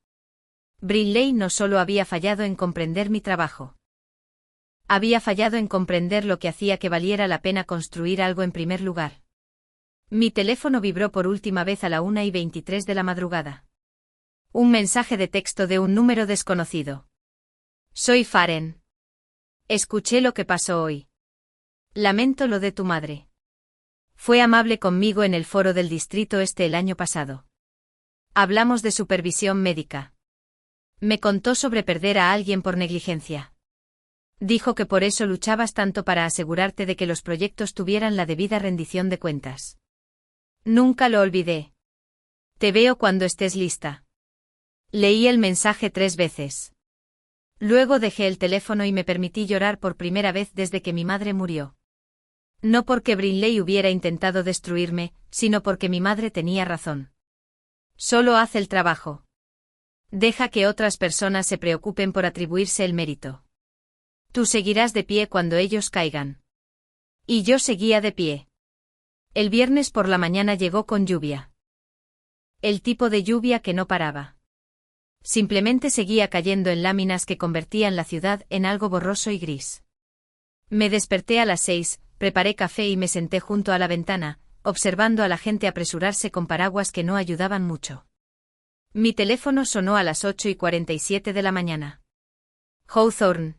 A: Brinley no solo había fallado en comprender mi trabajo. Había fallado en comprender lo que hacía que valiera la pena construir algo en primer lugar. Mi teléfono vibró por última vez a la 1:23 de la madrugada. Un mensaje de texto de un número desconocido. Soy Faren. Escuché lo que pasó hoy. Lamento lo de tu madre. Fue amable conmigo en el foro del Distrito Este el año pasado. Hablamos de supervisión médica. Me contó sobre perder a alguien por negligencia. Dijo que por eso luchabas tanto para asegurarte de que los proyectos tuvieran la debida rendición de cuentas. Nunca lo olvidé. Te veo cuando estés lista. Leí el mensaje 3 veces. Luego dejé el teléfono y me permití llorar por primera vez desde que mi madre murió. No porque Brinley hubiera intentado destruirme, sino porque mi madre tenía razón. Solo haz el trabajo. Deja que otras personas se preocupen por atribuirse el mérito. Tú seguirás de pie cuando ellos caigan. Y yo seguía de pie. El viernes por la mañana llegó con lluvia. El tipo de lluvia que no paraba. Simplemente seguía cayendo en láminas que convertían la ciudad en algo borroso y gris. Me desperté a las 6, preparé café y me senté junto a la ventana, observando a la gente apresurarse con paraguas que no ayudaban mucho. Mi teléfono sonó a las 8:47 de la mañana. Hawthorne.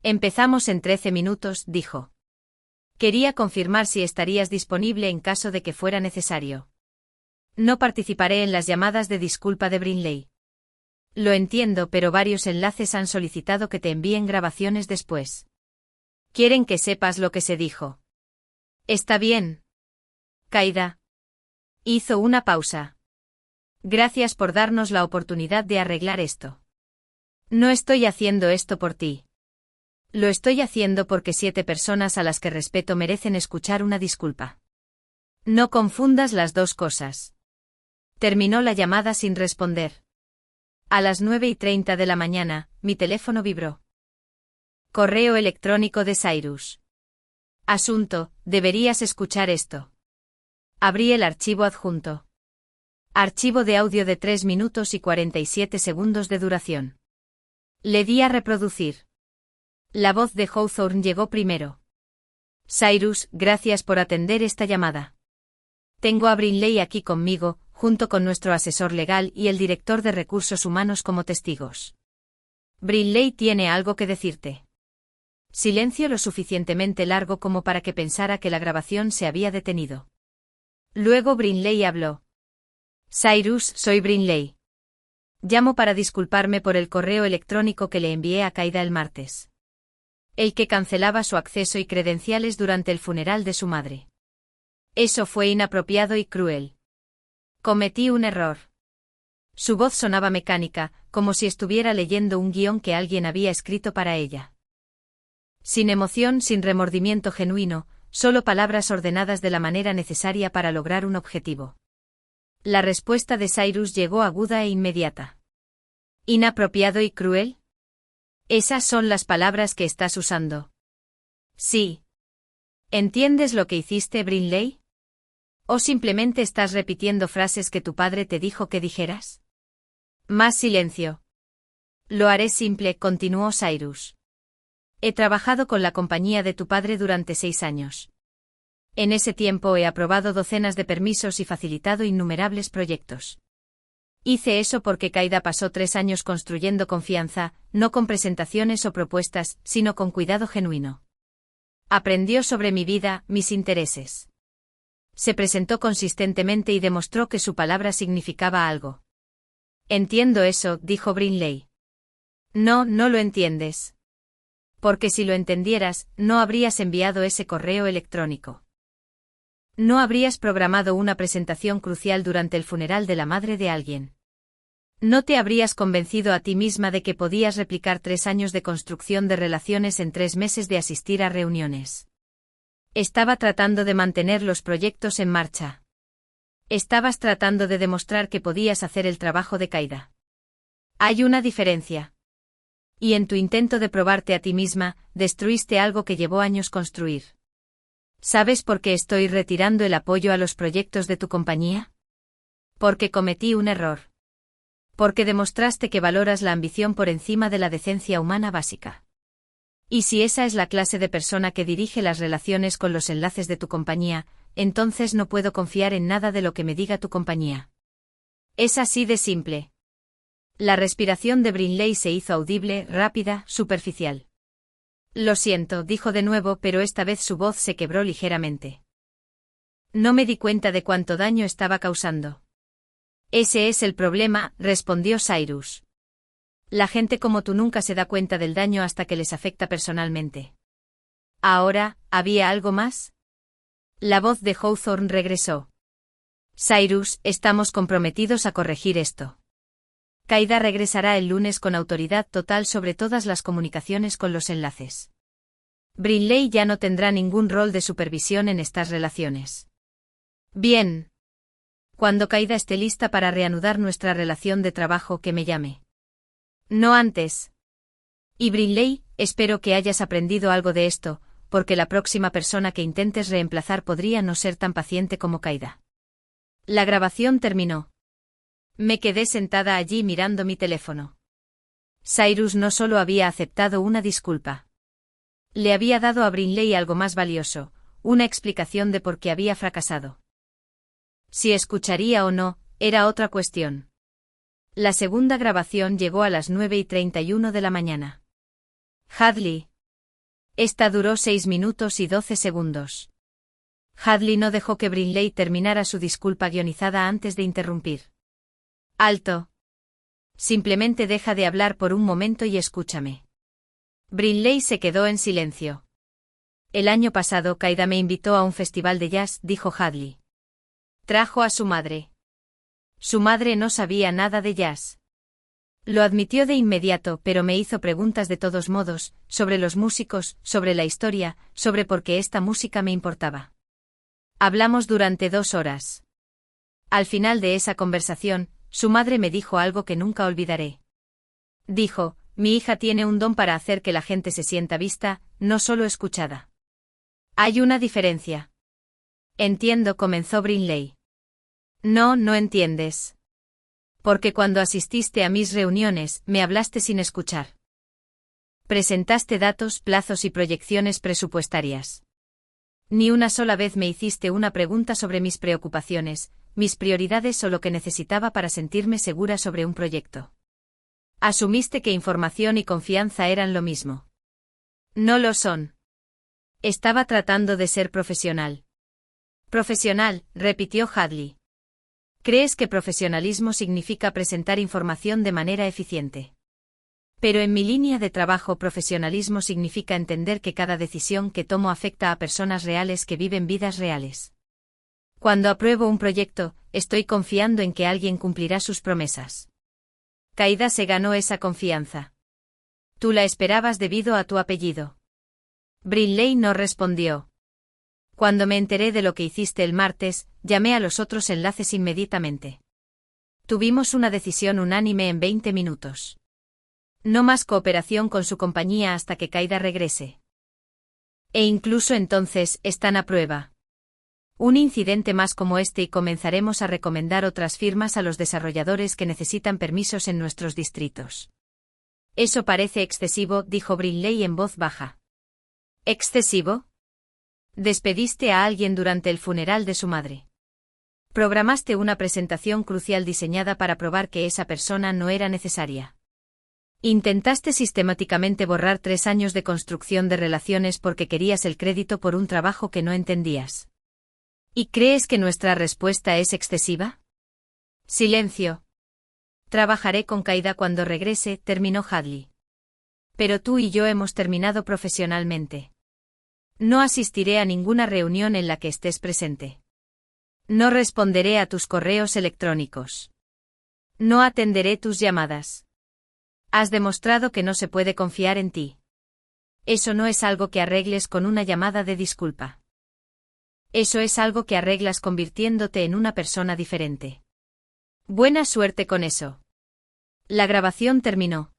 A: Empezamos en 13 minutos, dijo. Quería confirmar si estarías disponible en caso de que fuera necesario. No participaré en las llamadas de disculpa de Brinley. Lo entiendo, pero varios enlaces han solicitado que te envíen grabaciones después. Quieren que sepas lo que se dijo. Está bien. Qaida. Hizo una pausa. Gracias por darnos la oportunidad de arreglar esto. No estoy haciendo esto por ti. Lo estoy haciendo porque 7 personas a las que respeto merecen escuchar una disculpa. No confundas las dos cosas. Terminó la llamada sin responder. A las 9:30 de la mañana, mi teléfono vibró. Correo electrónico de Cyrus. Asunto: deberías escuchar esto. Abrí el archivo adjunto. Archivo de audio de 3 minutos y 47 segundos de duración. Le di a reproducir. La voz de Hawthorne llegó primero. Cyrus, gracias por atender esta llamada. Tengo a Brinley aquí conmigo, junto con nuestro asesor legal y el director de recursos humanos como testigos. Brinley tiene algo que decirte. Silencio lo suficientemente largo como para que pensara que la grabación se había detenido. Luego Brinley habló. Cyrus, soy Brinley. Llamo para disculparme por el correo electrónico que le envié a Qaida el martes. El que cancelaba su acceso y credenciales durante el funeral de su madre. Eso fue inapropiado y cruel. Cometí un error. Su voz sonaba mecánica, como si estuviera leyendo un guión que alguien había escrito para ella. Sin emoción, sin remordimiento genuino, solo palabras ordenadas de la manera necesaria para lograr un objetivo. La respuesta de Cyrus llegó aguda e inmediata. ¿Inapropiado y cruel? Esas son las palabras que estás usando. Sí. ¿Entiendes lo que hiciste, Brinley? ¿O simplemente estás repitiendo frases que tu padre te dijo que dijeras? Más silencio. Lo haré simple, continuó Cyrus. He trabajado con la compañía de tu padre durante 6 años. En ese tiempo he aprobado docenas de permisos y facilitado innumerables proyectos. Hice eso porque Qaida pasó 3 años construyendo confianza, no con presentaciones o propuestas, sino con cuidado genuino. Aprendió sobre mi vida, mis intereses. Se presentó consistentemente y demostró que su palabra significaba algo. Entiendo eso, dijo Brinley. No, no lo entiendes. Porque si lo entendieras, no habrías enviado ese correo electrónico. No habrías programado una presentación crucial durante el funeral de la madre de alguien. No te habrías convencido a ti misma de que podías replicar 3 años de construcción de relaciones en 3 meses de asistir a reuniones. Estaba tratando de mantener los proyectos en marcha. Estabas tratando de demostrar que podías hacer el trabajo de Qaida. Hay una diferencia. Y en tu intento de probarte a ti misma, destruiste algo que llevó años construir. ¿Sabes por qué estoy retirando el apoyo a los proyectos de tu compañía? Porque cometí un error. Porque demostraste que valoras la ambición por encima de la decencia humana básica. Y si esa es la clase de persona que dirige las relaciones con los enlaces de tu compañía, entonces no puedo confiar en nada de lo que me diga tu compañía. Es así de simple. La respiración de Brinley se hizo audible, rápida, superficial. Lo siento, dijo de nuevo, pero esta vez su voz se quebró ligeramente. No me di cuenta de cuánto daño estaba causando. Ese es el problema, respondió Cyrus. La gente como tú nunca se da cuenta del daño hasta que les afecta personalmente. Ahora, ¿había algo más? La voz de Hawthorne regresó. Cyrus, estamos comprometidos a corregir esto. Qaida regresará el lunes con autoridad total sobre todas las comunicaciones con los enlaces. Brinley ya no tendrá ningún rol de supervisión en estas relaciones. Bien. Cuando Qaida esté lista para reanudar nuestra relación de trabajo, que me llame. No antes. Y Brinley, espero que hayas aprendido algo de esto, porque la próxima persona que intentes reemplazar podría no ser tan paciente como Qaida. La grabación terminó. Me quedé sentada allí mirando mi teléfono. Cyrus no solo había aceptado una disculpa. Le había dado a Brinley algo más valioso, una explicación de por qué había fracasado. Si escucharía o no, era otra cuestión. La segunda grabación llegó a las 9:31 de la mañana. Hadley. Esta duró 6 minutos y 12 segundos. Hadley no dejó que Brinley terminara su disculpa guionizada antes de interrumpir. Alto. Simplemente deja de hablar por un momento y escúchame. Brinley se quedó en silencio. El año pasado Qaida me invitó a un festival de jazz, dijo Hadley. Trajo a su madre. Su madre no sabía nada de jazz. Lo admitió de inmediato, pero me hizo preguntas de todos modos, sobre los músicos, sobre la historia, sobre por qué esta música me importaba. Hablamos durante 2 horas. Al final de esa conversación, su madre me dijo algo que nunca olvidaré. Dijo, mi hija tiene un don para hacer que la gente se sienta vista, no solo escuchada. Hay una diferencia. Entiendo, comenzó Brinley. No, no entiendes. Porque cuando asististe a mis reuniones, me hablaste sin escuchar. Presentaste datos, plazos y proyecciones presupuestarias. Ni una sola vez me hiciste una pregunta sobre mis preocupaciones, mis prioridades o lo que necesitaba para sentirme segura sobre un proyecto. Asumiste que información y confianza eran lo mismo. No lo son. Estaba tratando de ser profesional. Profesional, repitió Hadley. ¿Crees que profesionalismo significa presentar información de manera eficiente? Pero en mi línea de trabajo, profesionalismo significa entender que cada decisión que tomo afecta a personas reales que viven vidas reales. Cuando apruebo un proyecto, estoy confiando en que alguien cumplirá sus promesas. Qaida se ganó esa confianza. Tú la esperabas debido a tu apellido. Brinley no respondió. Cuando me enteré de lo que hiciste el martes, llamé a los otros enlaces inmediatamente. Tuvimos una decisión unánime en 20 minutos. No más cooperación con su compañía hasta que Qaida regrese. E incluso entonces, están a prueba. Un incidente más como este y comenzaremos a recomendar otras firmas a los desarrolladores que necesitan permisos en nuestros distritos. Eso parece excesivo, dijo Brinley en voz baja. ¿Excesivo? Despediste a alguien durante el funeral de su madre. Programaste una presentación crucial diseñada para probar que esa persona no era necesaria. Intentaste sistemáticamente borrar 3 años de construcción de relaciones porque querías el crédito por un trabajo que no entendías. ¿Y crees que nuestra respuesta es excesiva? Silencio. Trabajaré con Qaida cuando regrese, terminó Hadley. Pero tú y yo hemos terminado profesionalmente. No asistiré a ninguna reunión en la que estés presente. No responderé a tus correos electrónicos. No atenderé tus llamadas. Has demostrado que no se puede confiar en ti. Eso no es algo que arregles con una llamada de disculpa. Eso es algo que arreglas convirtiéndote en una persona diferente. Buena suerte con eso. La grabación terminó.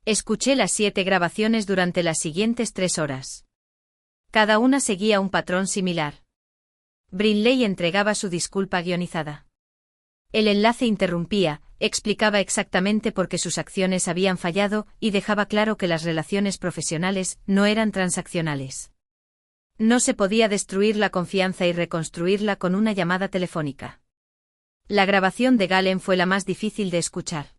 A: Escuché las 7 grabaciones durante las siguientes 3 horas. Cada una seguía un patrón similar. Brinley entregaba su disculpa guionizada. El enlace interrumpía, explicaba exactamente por qué sus acciones habían fallado y dejaba claro que las relaciones profesionales no eran transaccionales. No se podía destruir la confianza y reconstruirla con una llamada telefónica. La grabación de Galen fue la más difícil de escuchar.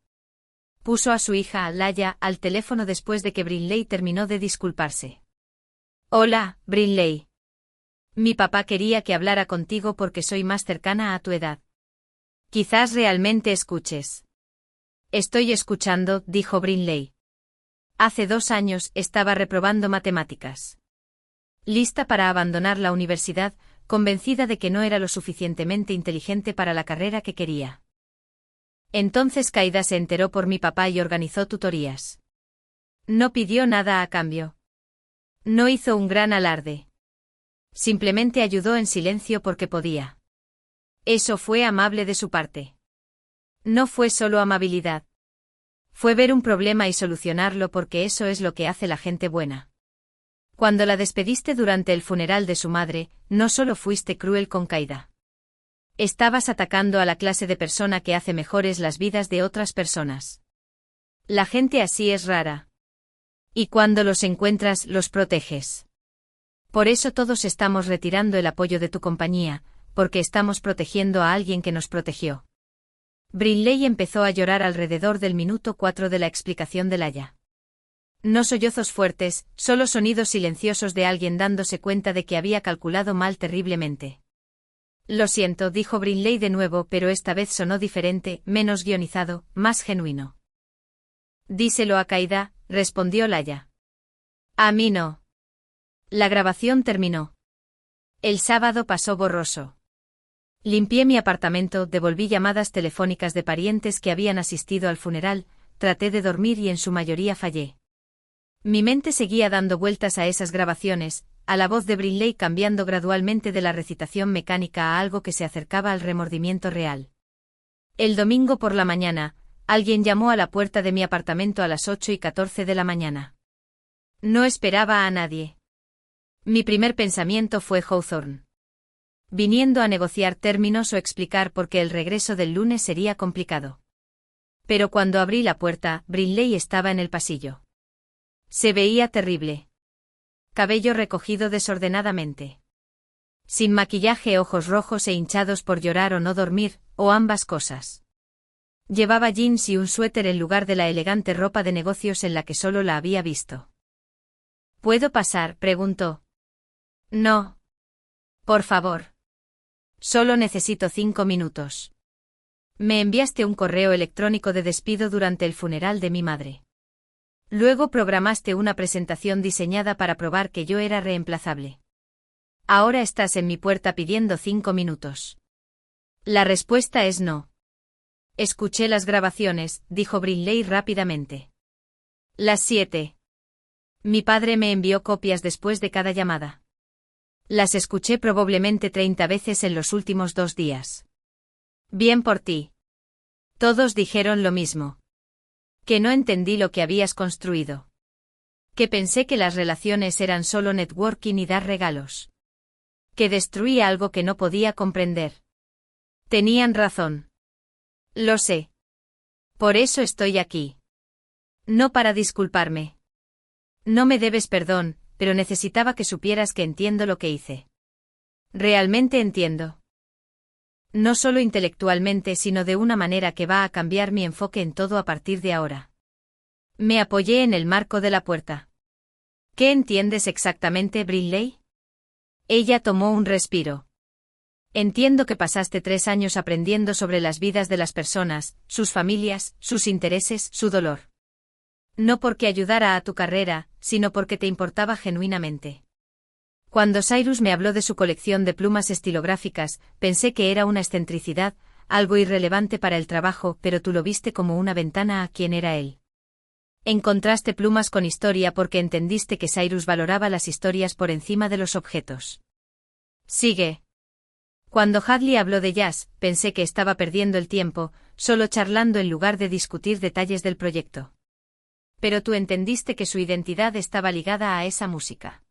A: Puso a su hija Alaya al teléfono después de que Brinley terminó de disculparse. Hola, Brinley. Mi papá quería que hablara contigo porque soy más cercana a tu edad. Quizás realmente escuches. Estoy escuchando, dijo Brinley. Hace 2 años estaba reprobando matemáticas. Lista para abandonar la universidad, convencida de que no era lo suficientemente inteligente para la carrera que quería. Entonces Qaida se enteró por mi papá y organizó tutorías. No pidió nada a cambio. No hizo un gran alarde. Simplemente ayudó en silencio porque podía. Eso fue amable de su parte. No fue solo amabilidad. Fue ver un problema y solucionarlo porque eso es lo que hace la gente buena. Cuando la despediste durante el funeral de su madre, no solo fuiste cruel con Qaida. Estabas atacando a la clase de persona que hace mejores las vidas de otras personas. La gente así es rara. Y cuando los encuentras, los proteges. Por eso todos estamos retirando el apoyo de tu compañía, porque estamos protegiendo a alguien que nos protegió. Brinley empezó a llorar alrededor del minuto 4 de la explicación de Laya. No sollozos fuertes, solo sonidos silenciosos de alguien dándose cuenta de que había calculado mal terriblemente. Lo siento, dijo Brinley de nuevo, pero esta vez sonó diferente, menos guionizado, más genuino. Díselo a Kaida, respondió Laya. A mí no. La grabación terminó. El sábado pasó borroso. Limpié mi apartamento, devolví llamadas telefónicas de parientes que habían asistido al funeral, traté de dormir y en su mayoría fallé. Mi mente seguía dando vueltas a esas grabaciones, a la voz de Brinley cambiando gradualmente de la recitación mecánica a algo que se acercaba al remordimiento real. El domingo por la mañana, alguien llamó a la puerta de mi apartamento a las 8:14 de la mañana. No esperaba a nadie. Mi primer pensamiento fue Hawthorne. Viniendo a negociar términos o explicar por qué el regreso del lunes sería complicado. Pero cuando abrí la puerta, Brinley estaba en el pasillo. Se veía terrible. Cabello recogido desordenadamente. Sin maquillaje, ojos rojos e hinchados por llorar o no dormir, o ambas cosas. Llevaba jeans y un suéter en lugar de la elegante ropa de negocios en la que solo la había visto. ¿Puedo pasar?, preguntó. No. Por favor. Solo necesito 5 minutos. Me enviaste un correo electrónico de despido durante el funeral de mi madre. Luego programaste una presentación diseñada para probar que yo era reemplazable. Ahora estás en mi puerta pidiendo 5 minutos. La respuesta es no. Escuché las grabaciones, dijo Brinley rápidamente. Las 7. Mi padre me envió copias después de cada llamada. Las escuché probablemente 30 veces en los últimos 2 días. Bien por ti. Todos dijeron lo mismo. Que no entendí lo que habías construido. Que pensé que las relaciones eran solo networking y dar regalos. Que destruí algo que no podía comprender. Tenían razón. Lo sé. Por eso estoy aquí. No para disculparme. No me debes perdón, pero necesitaba que supieras que entiendo lo que hice. Realmente entiendo. No solo intelectualmente, sino de una manera que va a cambiar mi enfoque en todo a partir de ahora. Me apoyé en el marco de la puerta. ¿Qué entiendes exactamente, Brinley? Ella tomó un respiro. Entiendo que pasaste 3 años aprendiendo sobre las vidas de las personas, sus familias, sus intereses, su dolor. No porque ayudara a tu carrera, sino porque te importaba genuinamente. Cuando Cyrus me habló de su colección de plumas estilográficas, pensé que era una excentricidad, algo irrelevante para el trabajo, pero tú lo viste como una ventana a quién era él. Encontraste plumas con historia porque entendiste que Cyrus valoraba las historias por encima de los objetos. Sigue. Cuando Hadley habló de jazz, pensé que estaba perdiendo el tiempo, solo charlando en lugar de discutir detalles del proyecto. Pero tú entendiste que su identidad estaba ligada a esa música.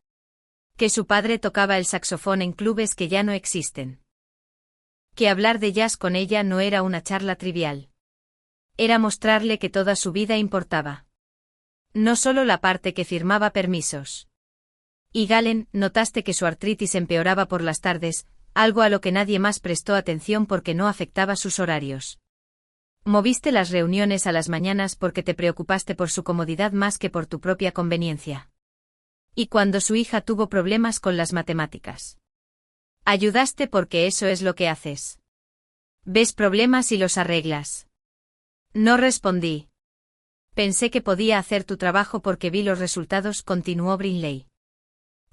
A: Que su padre tocaba el saxofón en clubes que ya no existen. Que hablar de jazz con ella no era una charla trivial. Era mostrarle que toda su vida importaba. No solo la parte que firmaba permisos. Y Galen, notaste que su artritis empeoraba por las tardes, algo a lo que nadie más prestó atención porque no afectaba sus horarios. Moviste las reuniones a las mañanas porque te preocupaste por su comodidad más que por tu propia conveniencia. Y cuando su hija tuvo problemas con las matemáticas. Ayudaste porque eso es lo que haces. Ves problemas y los arreglas. No respondí. Pensé que podía hacer tu trabajo porque vi los resultados, continuó Brinley.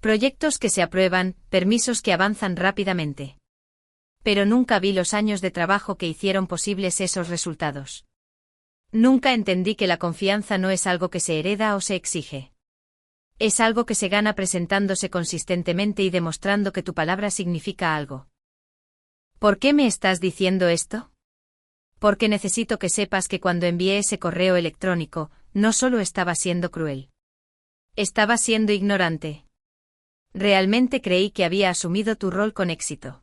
A: Proyectos que se aprueban, permisos que avanzan rápidamente. Pero nunca vi los años de trabajo que hicieron posibles esos resultados. Nunca entendí que la confianza no es algo que se hereda o se exige. Es algo que se gana presentándose consistentemente y demostrando que tu palabra significa algo. ¿Por qué me estás diciendo esto? Porque necesito que sepas que cuando envié ese correo electrónico, no solo estaba siendo cruel. Estaba siendo ignorante. Realmente creí que había asumido tu rol con éxito.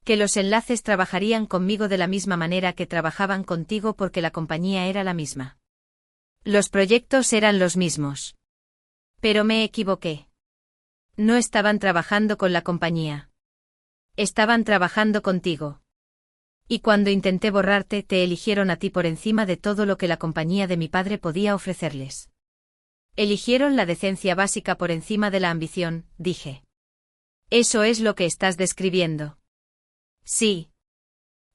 A: Que los enlaces trabajarían conmigo de la misma manera que trabajaban contigo porque la compañía era la misma. Los proyectos eran los mismos. Pero me equivoqué. No estaban trabajando con la compañía. Estaban trabajando contigo. Y cuando intenté borrarte, te eligieron a ti por encima de todo lo que la compañía de mi padre podía ofrecerles. Eligieron la decencia básica por encima de la ambición, dije. Eso es lo que estás describiendo. Sí.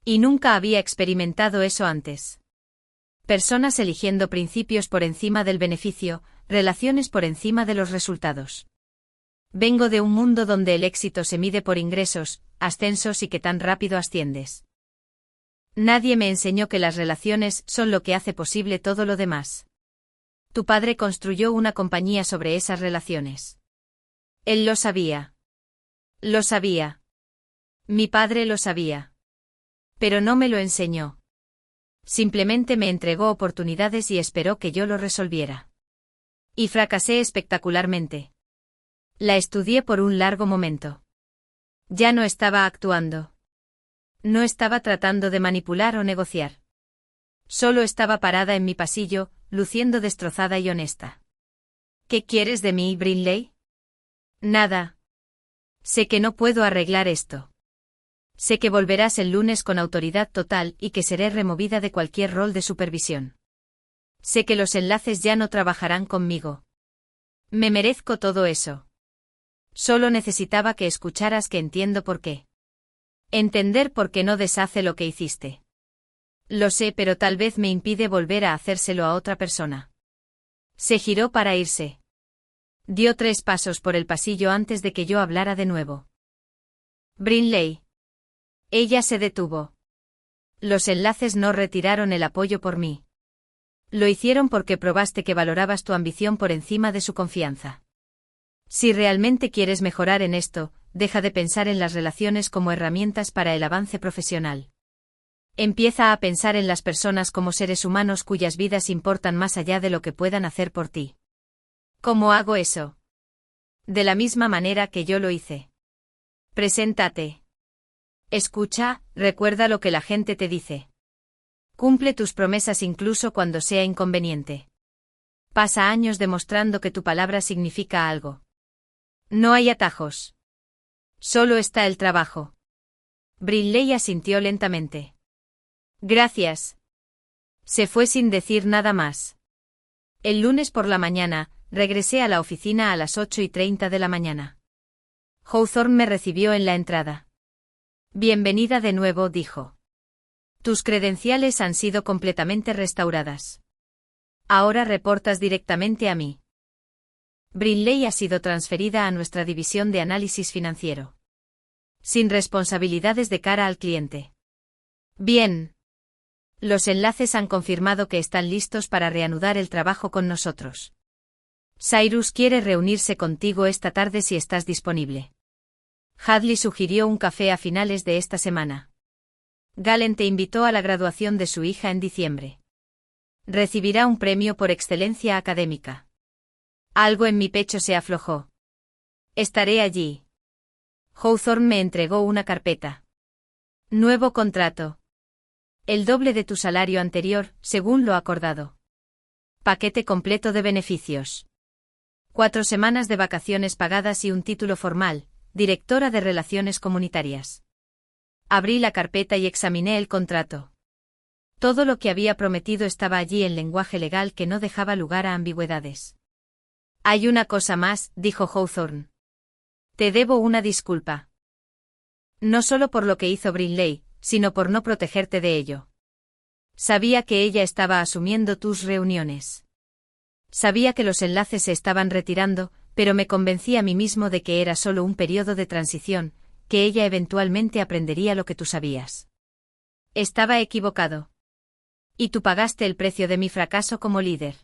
A: Y nunca había experimentado eso antes. Personas eligiendo principios por encima del beneficio, relaciones por encima de los resultados. Vengo de un mundo donde el éxito se mide por ingresos, ascensos y qué tan rápido asciendes. Nadie me enseñó que las relaciones son lo que hace posible todo lo demás. Tu padre construyó una compañía sobre esas relaciones. Él lo sabía. Lo sabía. Mi padre lo sabía. Pero no me lo enseñó. Simplemente me entregó oportunidades y esperó que yo lo resolviera. Y fracasé espectacularmente. La estudié por un largo momento. Ya no estaba actuando. No estaba tratando de manipular o negociar. Solo estaba parada en mi pasillo, luciendo destrozada y honesta. ¿Qué quieres de mí, Brinley? Nada. Sé que no puedo arreglar esto. Sé que volverás el lunes con autoridad total y que seré removida de cualquier rol de supervisión. Sé que los enlaces ya no trabajarán conmigo. Me merezco todo eso. Solo necesitaba que escucharas que entiendo por qué. Entender por qué no deshace lo que hiciste. Lo sé, pero tal vez me impide volver a hacérselo a otra persona. Se giró para irse. Dio 3 pasos por el pasillo antes de que yo hablara de nuevo. Brinley. Ella se detuvo. Los enlaces no retiraron el apoyo por mí. Lo hicieron porque probaste que valorabas tu ambición por encima de su confianza. Si realmente quieres mejorar en esto, deja de pensar en las relaciones como herramientas para el avance profesional. Empieza a pensar en las personas como seres humanos cuyas vidas importan más allá de lo que puedan hacer por ti. ¿Cómo hago eso? De la misma manera que yo lo hice. Preséntate. Escucha, recuerda lo que la gente te dice. Cumple tus promesas incluso cuando sea inconveniente. Pasa años demostrando que tu palabra significa algo. No hay atajos. Solo está el trabajo. Brinley asintió lentamente. Gracias. Se fue sin decir nada más. El lunes por la mañana, regresé a la oficina a las 8:30 de la mañana. Hawthorne me recibió en la entrada. Bienvenida de nuevo, dijo. Tus credenciales han sido completamente restauradas. Ahora reportas directamente a mí. Brinley ha sido transferida a nuestra división de análisis financiero. Sin responsabilidades de cara al cliente. Bien. Los enlaces han confirmado que están listos para reanudar el trabajo con nosotros. Cyrus quiere reunirse contigo esta tarde si estás disponible. Hadley sugirió un café a finales de esta semana. Galen te invitó a la graduación de su hija en diciembre. Recibirá un premio por excelencia académica. Algo en mi pecho se aflojó. Estaré allí. Hawthorne me entregó una carpeta. Nuevo contrato. El doble de tu salario anterior, según lo acordado. Paquete completo de beneficios. 4 semanas de vacaciones pagadas y un título formal, directora de Relaciones Comunitarias. Abrí la carpeta y examiné el contrato. Todo lo que había prometido estaba allí en lenguaje legal que no dejaba lugar a ambigüedades. Hay una cosa más, dijo Hawthorne. Te debo una disculpa. No solo por lo que hizo Brinley, sino por no protegerte de ello. Sabía que ella estaba asumiendo tus reuniones. Sabía que los enlaces se estaban retirando, pero me convencí a mí mismo de que era solo un periodo de transición, que ella eventualmente aprendería lo que tú sabías. Estaba equivocado. Y tú pagaste el precio de mi fracaso como líder.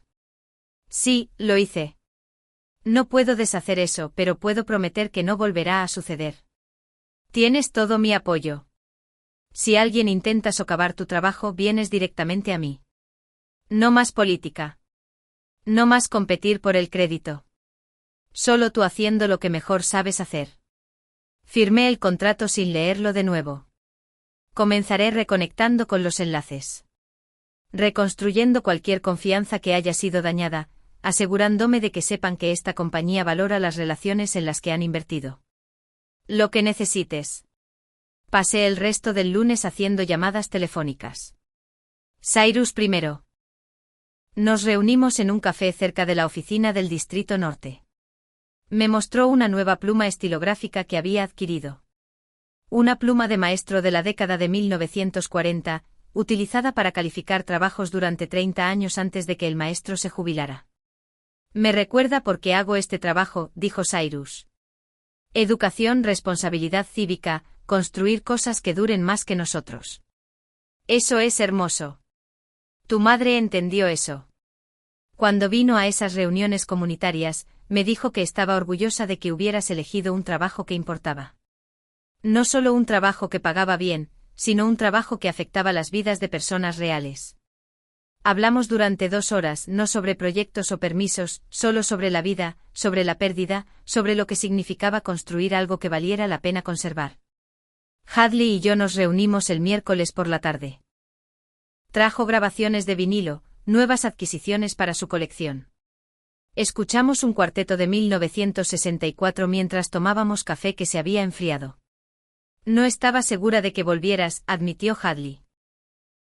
A: Sí, lo hice. No puedo deshacer eso, pero puedo prometer que no volverá a suceder. Tienes todo mi apoyo. Si alguien intenta socavar tu trabajo, vienes directamente a mí. No más política. No más competir por el crédito. Solo tú haciendo lo que mejor sabes hacer. Firmé el contrato sin leerlo de nuevo. Comenzaré reconectando con los enlaces. Reconstruyendo cualquier confianza que haya sido dañada, asegurándome de que sepan que esta compañía valora las relaciones en las que han invertido. Lo que necesites. Pasé el resto del lunes haciendo llamadas telefónicas. Cyrus primero. Nos reunimos en un café cerca de la oficina del Distrito Norte. Me mostró una nueva pluma estilográfica que había adquirido. Una pluma de maestro de la década de 1940, utilizada para calificar trabajos durante 30 años antes de que el maestro se jubilara. Me recuerda por qué hago este trabajo, dijo Cyrus. Educación, responsabilidad cívica, construir cosas que duren más que nosotros. Eso es hermoso. Tu madre entendió eso. Cuando vino a esas reuniones comunitarias, me dijo que estaba orgullosa de que hubieras elegido un trabajo que importaba. No solo un trabajo que pagaba bien, sino un trabajo que afectaba las vidas de personas reales. Hablamos durante 2 horas, no sobre proyectos o permisos, solo sobre la vida, sobre la pérdida, sobre lo que significaba construir algo que valiera la pena conservar. Hadley y yo nos reunimos el miércoles por la tarde. Trajo grabaciones de vinilo, nuevas adquisiciones para su colección. Escuchamos un cuarteto de 1964 mientras tomábamos café que se había enfriado. No estaba segura de que volvieras, admitió Hadley.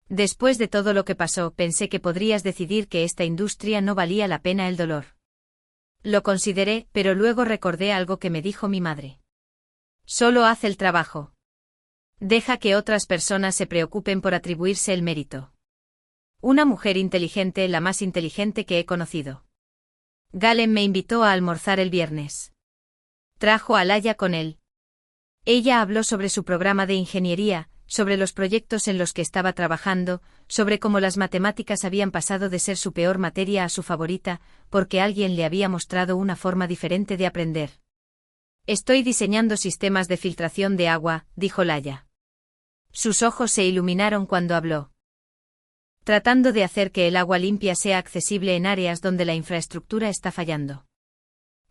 A: Después de todo lo que pasó, pensé que podrías decidir que esta industria no valía la pena el dolor. Lo consideré, pero luego recordé algo que me dijo mi madre. Solo haz el trabajo. Deja que otras personas se preocupen por atribuirse el mérito. Una mujer inteligente, la más inteligente que he conocido. Galen me invitó a almorzar el viernes. Trajo a Laia con él. Ella habló sobre su programa de ingeniería, sobre los proyectos en los que estaba trabajando, sobre cómo las matemáticas habían pasado de ser su peor materia a su favorita, porque alguien le había mostrado una forma diferente de aprender. Estoy diseñando sistemas de filtración de agua, dijo Laia. Sus ojos se iluminaron cuando habló. Tratando de hacer que el agua limpia sea accesible en áreas donde la infraestructura está fallando.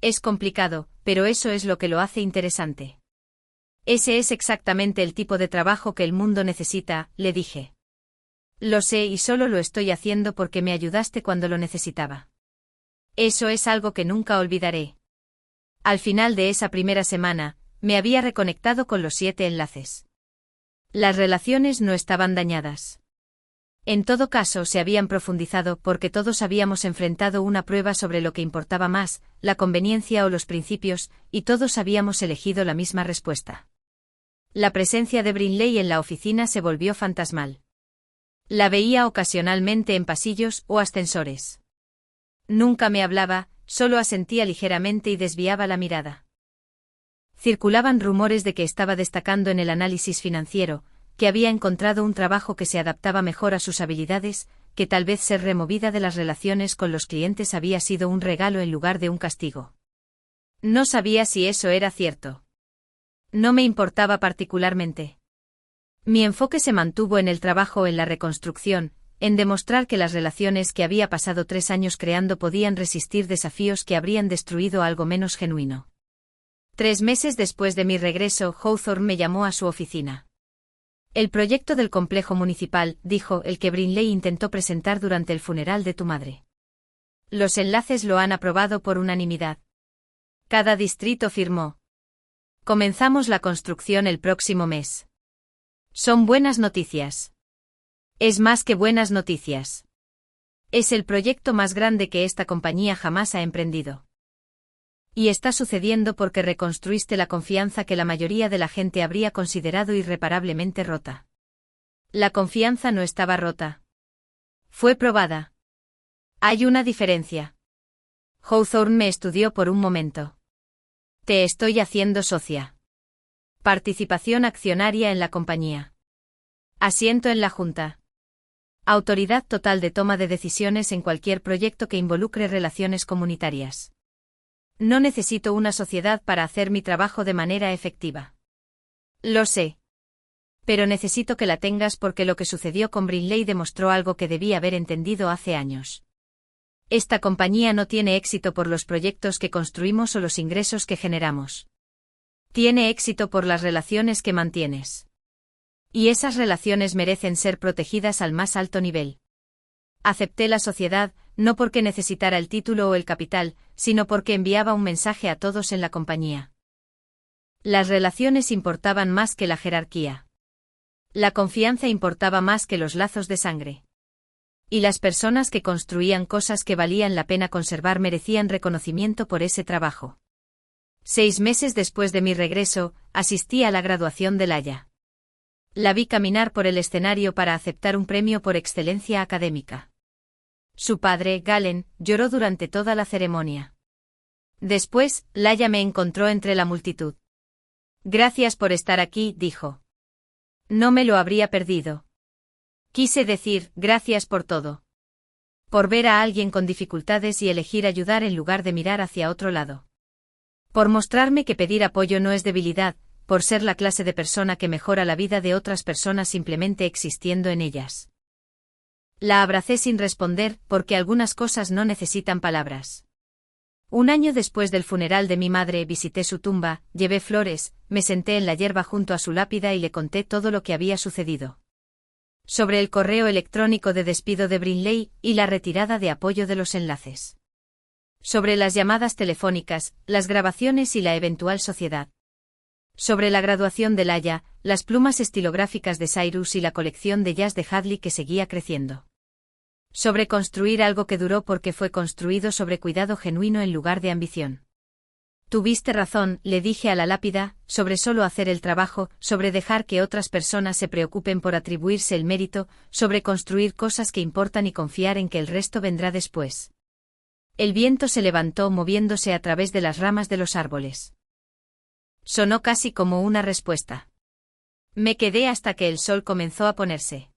A: Es complicado, pero eso es lo que lo hace interesante. Ese es exactamente el tipo de trabajo que el mundo necesita, le dije. Lo sé y solo lo estoy haciendo porque me ayudaste cuando lo necesitaba. Eso es algo que nunca olvidaré. Al final de esa primera semana, me había reconectado con los 7 enlaces. Las relaciones no estaban dañadas. En todo caso, se habían profundizado porque todos habíamos enfrentado una prueba sobre lo que importaba más, la conveniencia o los principios, y todos habíamos elegido la misma respuesta. La presencia de Brinley en la oficina se volvió fantasmal. La veía ocasionalmente en pasillos o ascensores. Nunca me hablaba, solo asentía ligeramente y desviaba la mirada. Circulaban rumores de que estaba destacando en el análisis financiero, que había encontrado un trabajo que se adaptaba mejor a sus habilidades, que tal vez ser removida de las relaciones con los clientes había sido un regalo en lugar de un castigo. No sabía si eso era cierto. No me importaba particularmente. Mi enfoque se mantuvo en el trabajo en la reconstrucción, en demostrar que las relaciones que había pasado 3 años creando podían resistir desafíos que habrían destruido algo menos genuino. 3 meses después de mi regreso, Hawthorne me llamó a su oficina. El proyecto del complejo municipal, dijo, el que Brinley intentó presentar durante el funeral de tu madre. Los enlaces lo han aprobado por unanimidad. Cada distrito firmó. Comenzamos la construcción el próximo mes. Son buenas noticias. Es más que buenas noticias. Es el proyecto más grande que esta compañía jamás ha emprendido. Y está sucediendo porque reconstruiste la confianza que la mayoría de la gente habría considerado irreparablemente rota. La confianza no estaba rota. Fue probada. Hay una diferencia. Hawthorne me estudió por un momento. Te estoy haciendo socia. Participación accionaria en la compañía. Asiento en la junta. Autoridad total de toma de decisiones en cualquier proyecto que involucre relaciones comunitarias. No necesito una sociedad para hacer mi trabajo de manera efectiva. Lo sé. Pero necesito que la tengas porque lo que sucedió con Brinley demostró algo que debí haber entendido hace años. Esta compañía no tiene éxito por los proyectos que construimos o los ingresos que generamos. Tiene éxito por las relaciones que mantienes. Y esas relaciones merecen ser protegidas al más alto nivel. Acepté la sociedad, no porque necesitara el título o el capital, sino porque enviaba un mensaje a todos en la compañía. Las relaciones importaban más que la jerarquía. La confianza importaba más que los lazos de sangre. Y las personas que construían cosas que valían la pena conservar merecían reconocimiento por ese trabajo. 6 meses después de mi regreso, asistí a la graduación de Laia. La vi caminar por el escenario para aceptar un premio por excelencia académica. Su padre, Galen, lloró durante toda la ceremonia. Después, Laia me encontró entre la multitud. Gracias por estar aquí, dijo. No me lo habría perdido. Quise decir, gracias por todo. Por ver a alguien con dificultades y elegir ayudar en lugar de mirar hacia otro lado. Por mostrarme que pedir apoyo no es debilidad, por ser la clase de persona que mejora la vida de otras personas simplemente existiendo en ellas. La abracé sin responder, porque algunas cosas no necesitan palabras. Un año después del funeral de mi madre visité su tumba, llevé flores, me senté en la hierba junto a su lápida y le conté todo lo que había sucedido. Sobre el correo electrónico de despido de Brinley y la retirada de apoyo de los enlaces. Sobre las llamadas telefónicas, las grabaciones y la eventual sociedad. Sobre la graduación de Laia, las plumas estilográficas de Cyrus y la colección de jazz de Hadley que seguía creciendo. Sobre construir algo que duró porque fue construido sobre cuidado genuino en lugar de ambición. Tuviste razón, le dije a la lápida, sobre solo hacer el trabajo, sobre dejar que otras personas se preocupen por atribuirse el mérito, sobre construir cosas que importan y confiar en que el resto vendrá después. El viento se levantó moviéndose a través de las ramas de los árboles. Sonó casi como una respuesta. Me quedé hasta que el sol comenzó a ponerse.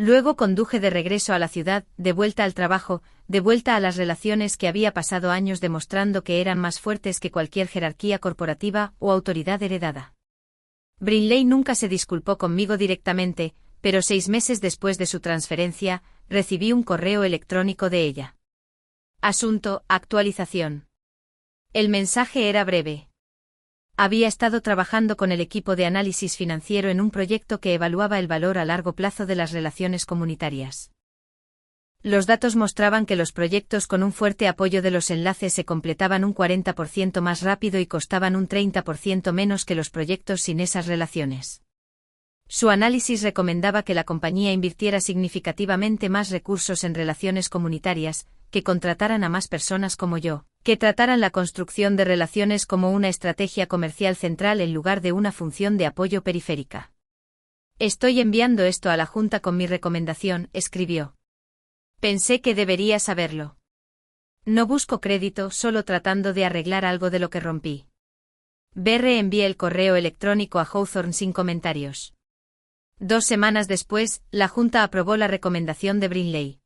A: Luego conduje de regreso a la ciudad, de vuelta al trabajo, de vuelta a las relaciones que había pasado años demostrando que eran más fuertes que cualquier jerarquía corporativa o autoridad heredada. Brinley nunca se disculpó conmigo directamente, pero 6 meses después de su transferencia, recibí un correo electrónico de ella. Asunto, actualización. El mensaje era breve. Había estado trabajando con el equipo de análisis financiero en un proyecto que evaluaba el valor a largo plazo de las relaciones comunitarias. Los datos mostraban que los proyectos con un fuerte apoyo de los enlaces se completaban un 40% más rápido y costaban un 30% menos que los proyectos sin esas relaciones. Su análisis recomendaba que la compañía invirtiera significativamente más recursos en relaciones comunitarias, que contrataran a más personas como yo, que trataran la construcción de relaciones como una estrategia comercial central en lugar de una función de apoyo periférica. Estoy enviando esto a la Junta con mi recomendación, escribió. Pensé que debería saberlo. No busco crédito, solo tratando de arreglar algo de lo que rompí. Envié el correo electrónico a Hawthorne sin comentarios. 2 semanas después, la Junta aprobó la recomendación de Brinley.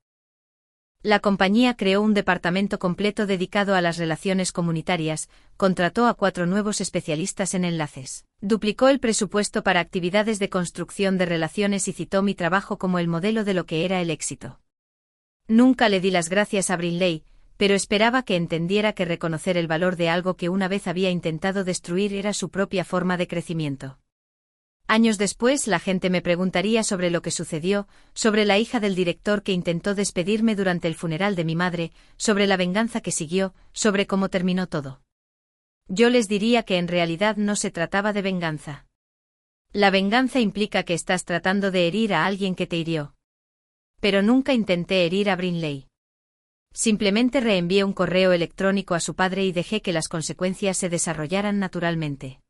A: La compañía creó un departamento completo dedicado a las relaciones comunitarias, contrató a 4 nuevos especialistas en enlaces, duplicó el presupuesto para actividades de construcción de relaciones y citó mi trabajo como el modelo de lo que era el éxito. Nunca le di las gracias a Brinley, pero esperaba que entendiera que reconocer el valor de algo que una vez había intentado destruir era su propia forma de crecimiento. Años después la gente me preguntaría sobre lo que sucedió, sobre la hija del director que intentó despedirme durante el funeral de mi madre, sobre la venganza que siguió, sobre cómo terminó todo. Yo les diría que en realidad no se trataba de venganza. La venganza implica que estás tratando de herir a alguien que te hirió. Pero nunca intenté herir a Brinley. Simplemente reenvié un correo electrónico a su padre y dejé que las consecuencias se desarrollaran naturalmente.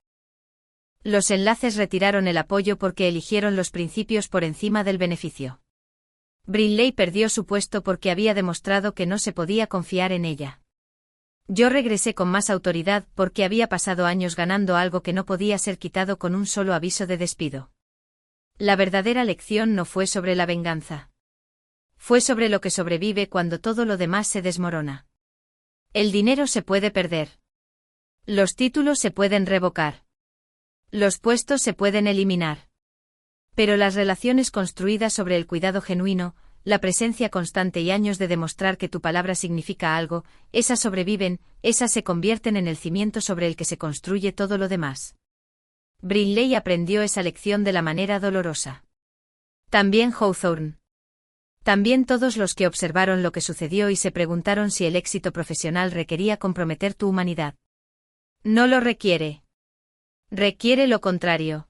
A: Los enlaces retiraron el apoyo porque eligieron los principios por encima del beneficio. Brinley perdió su puesto porque había demostrado que no se podía confiar en ella. Yo regresé con más autoridad porque había pasado años ganando algo que no podía ser quitado con un solo aviso de despido. La verdadera lección no fue sobre la venganza. Fue sobre lo que sobrevive cuando todo lo demás se desmorona. El dinero se puede perder. Los títulos se pueden revocar. Los puestos se pueden eliminar. Pero las relaciones construidas sobre el cuidado genuino, la presencia constante y años de demostrar que tu palabra significa algo, esas sobreviven, esas se convierten en el cimiento sobre el que se construye todo lo demás. Brinley aprendió esa lección de la manera dolorosa. También Hawthorne. También todos los que observaron lo que sucedió y se preguntaron si el éxito profesional requería comprometer tu humanidad. No lo requiere. Requiere lo contrario.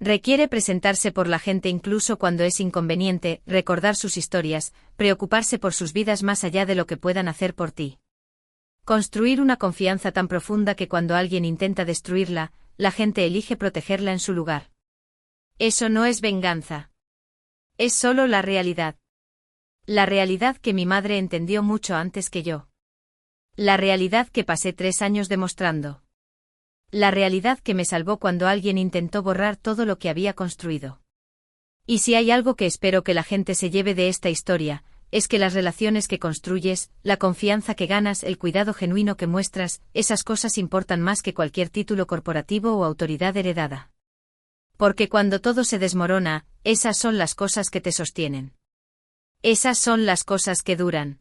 A: Requiere presentarse por la gente incluso cuando es inconveniente, recordar sus historias, preocuparse por sus vidas más allá de lo que puedan hacer por ti. Construir una confianza tan profunda que cuando alguien intenta destruirla, la gente elige protegerla en su lugar. Eso no es venganza. Es solo la realidad. La realidad que mi madre entendió mucho antes que yo. La realidad que pasé 3 años demostrando. La realidad que me salvó cuando alguien intentó borrar todo lo que había construido. Y si hay algo que espero que la gente se lleve de esta historia, es que las relaciones que construyes, la confianza que ganas, el cuidado genuino que muestras, esas cosas importan más que cualquier título corporativo o autoridad heredada. Porque cuando todo se desmorona, esas son las cosas que te sostienen. Esas son las cosas que duran.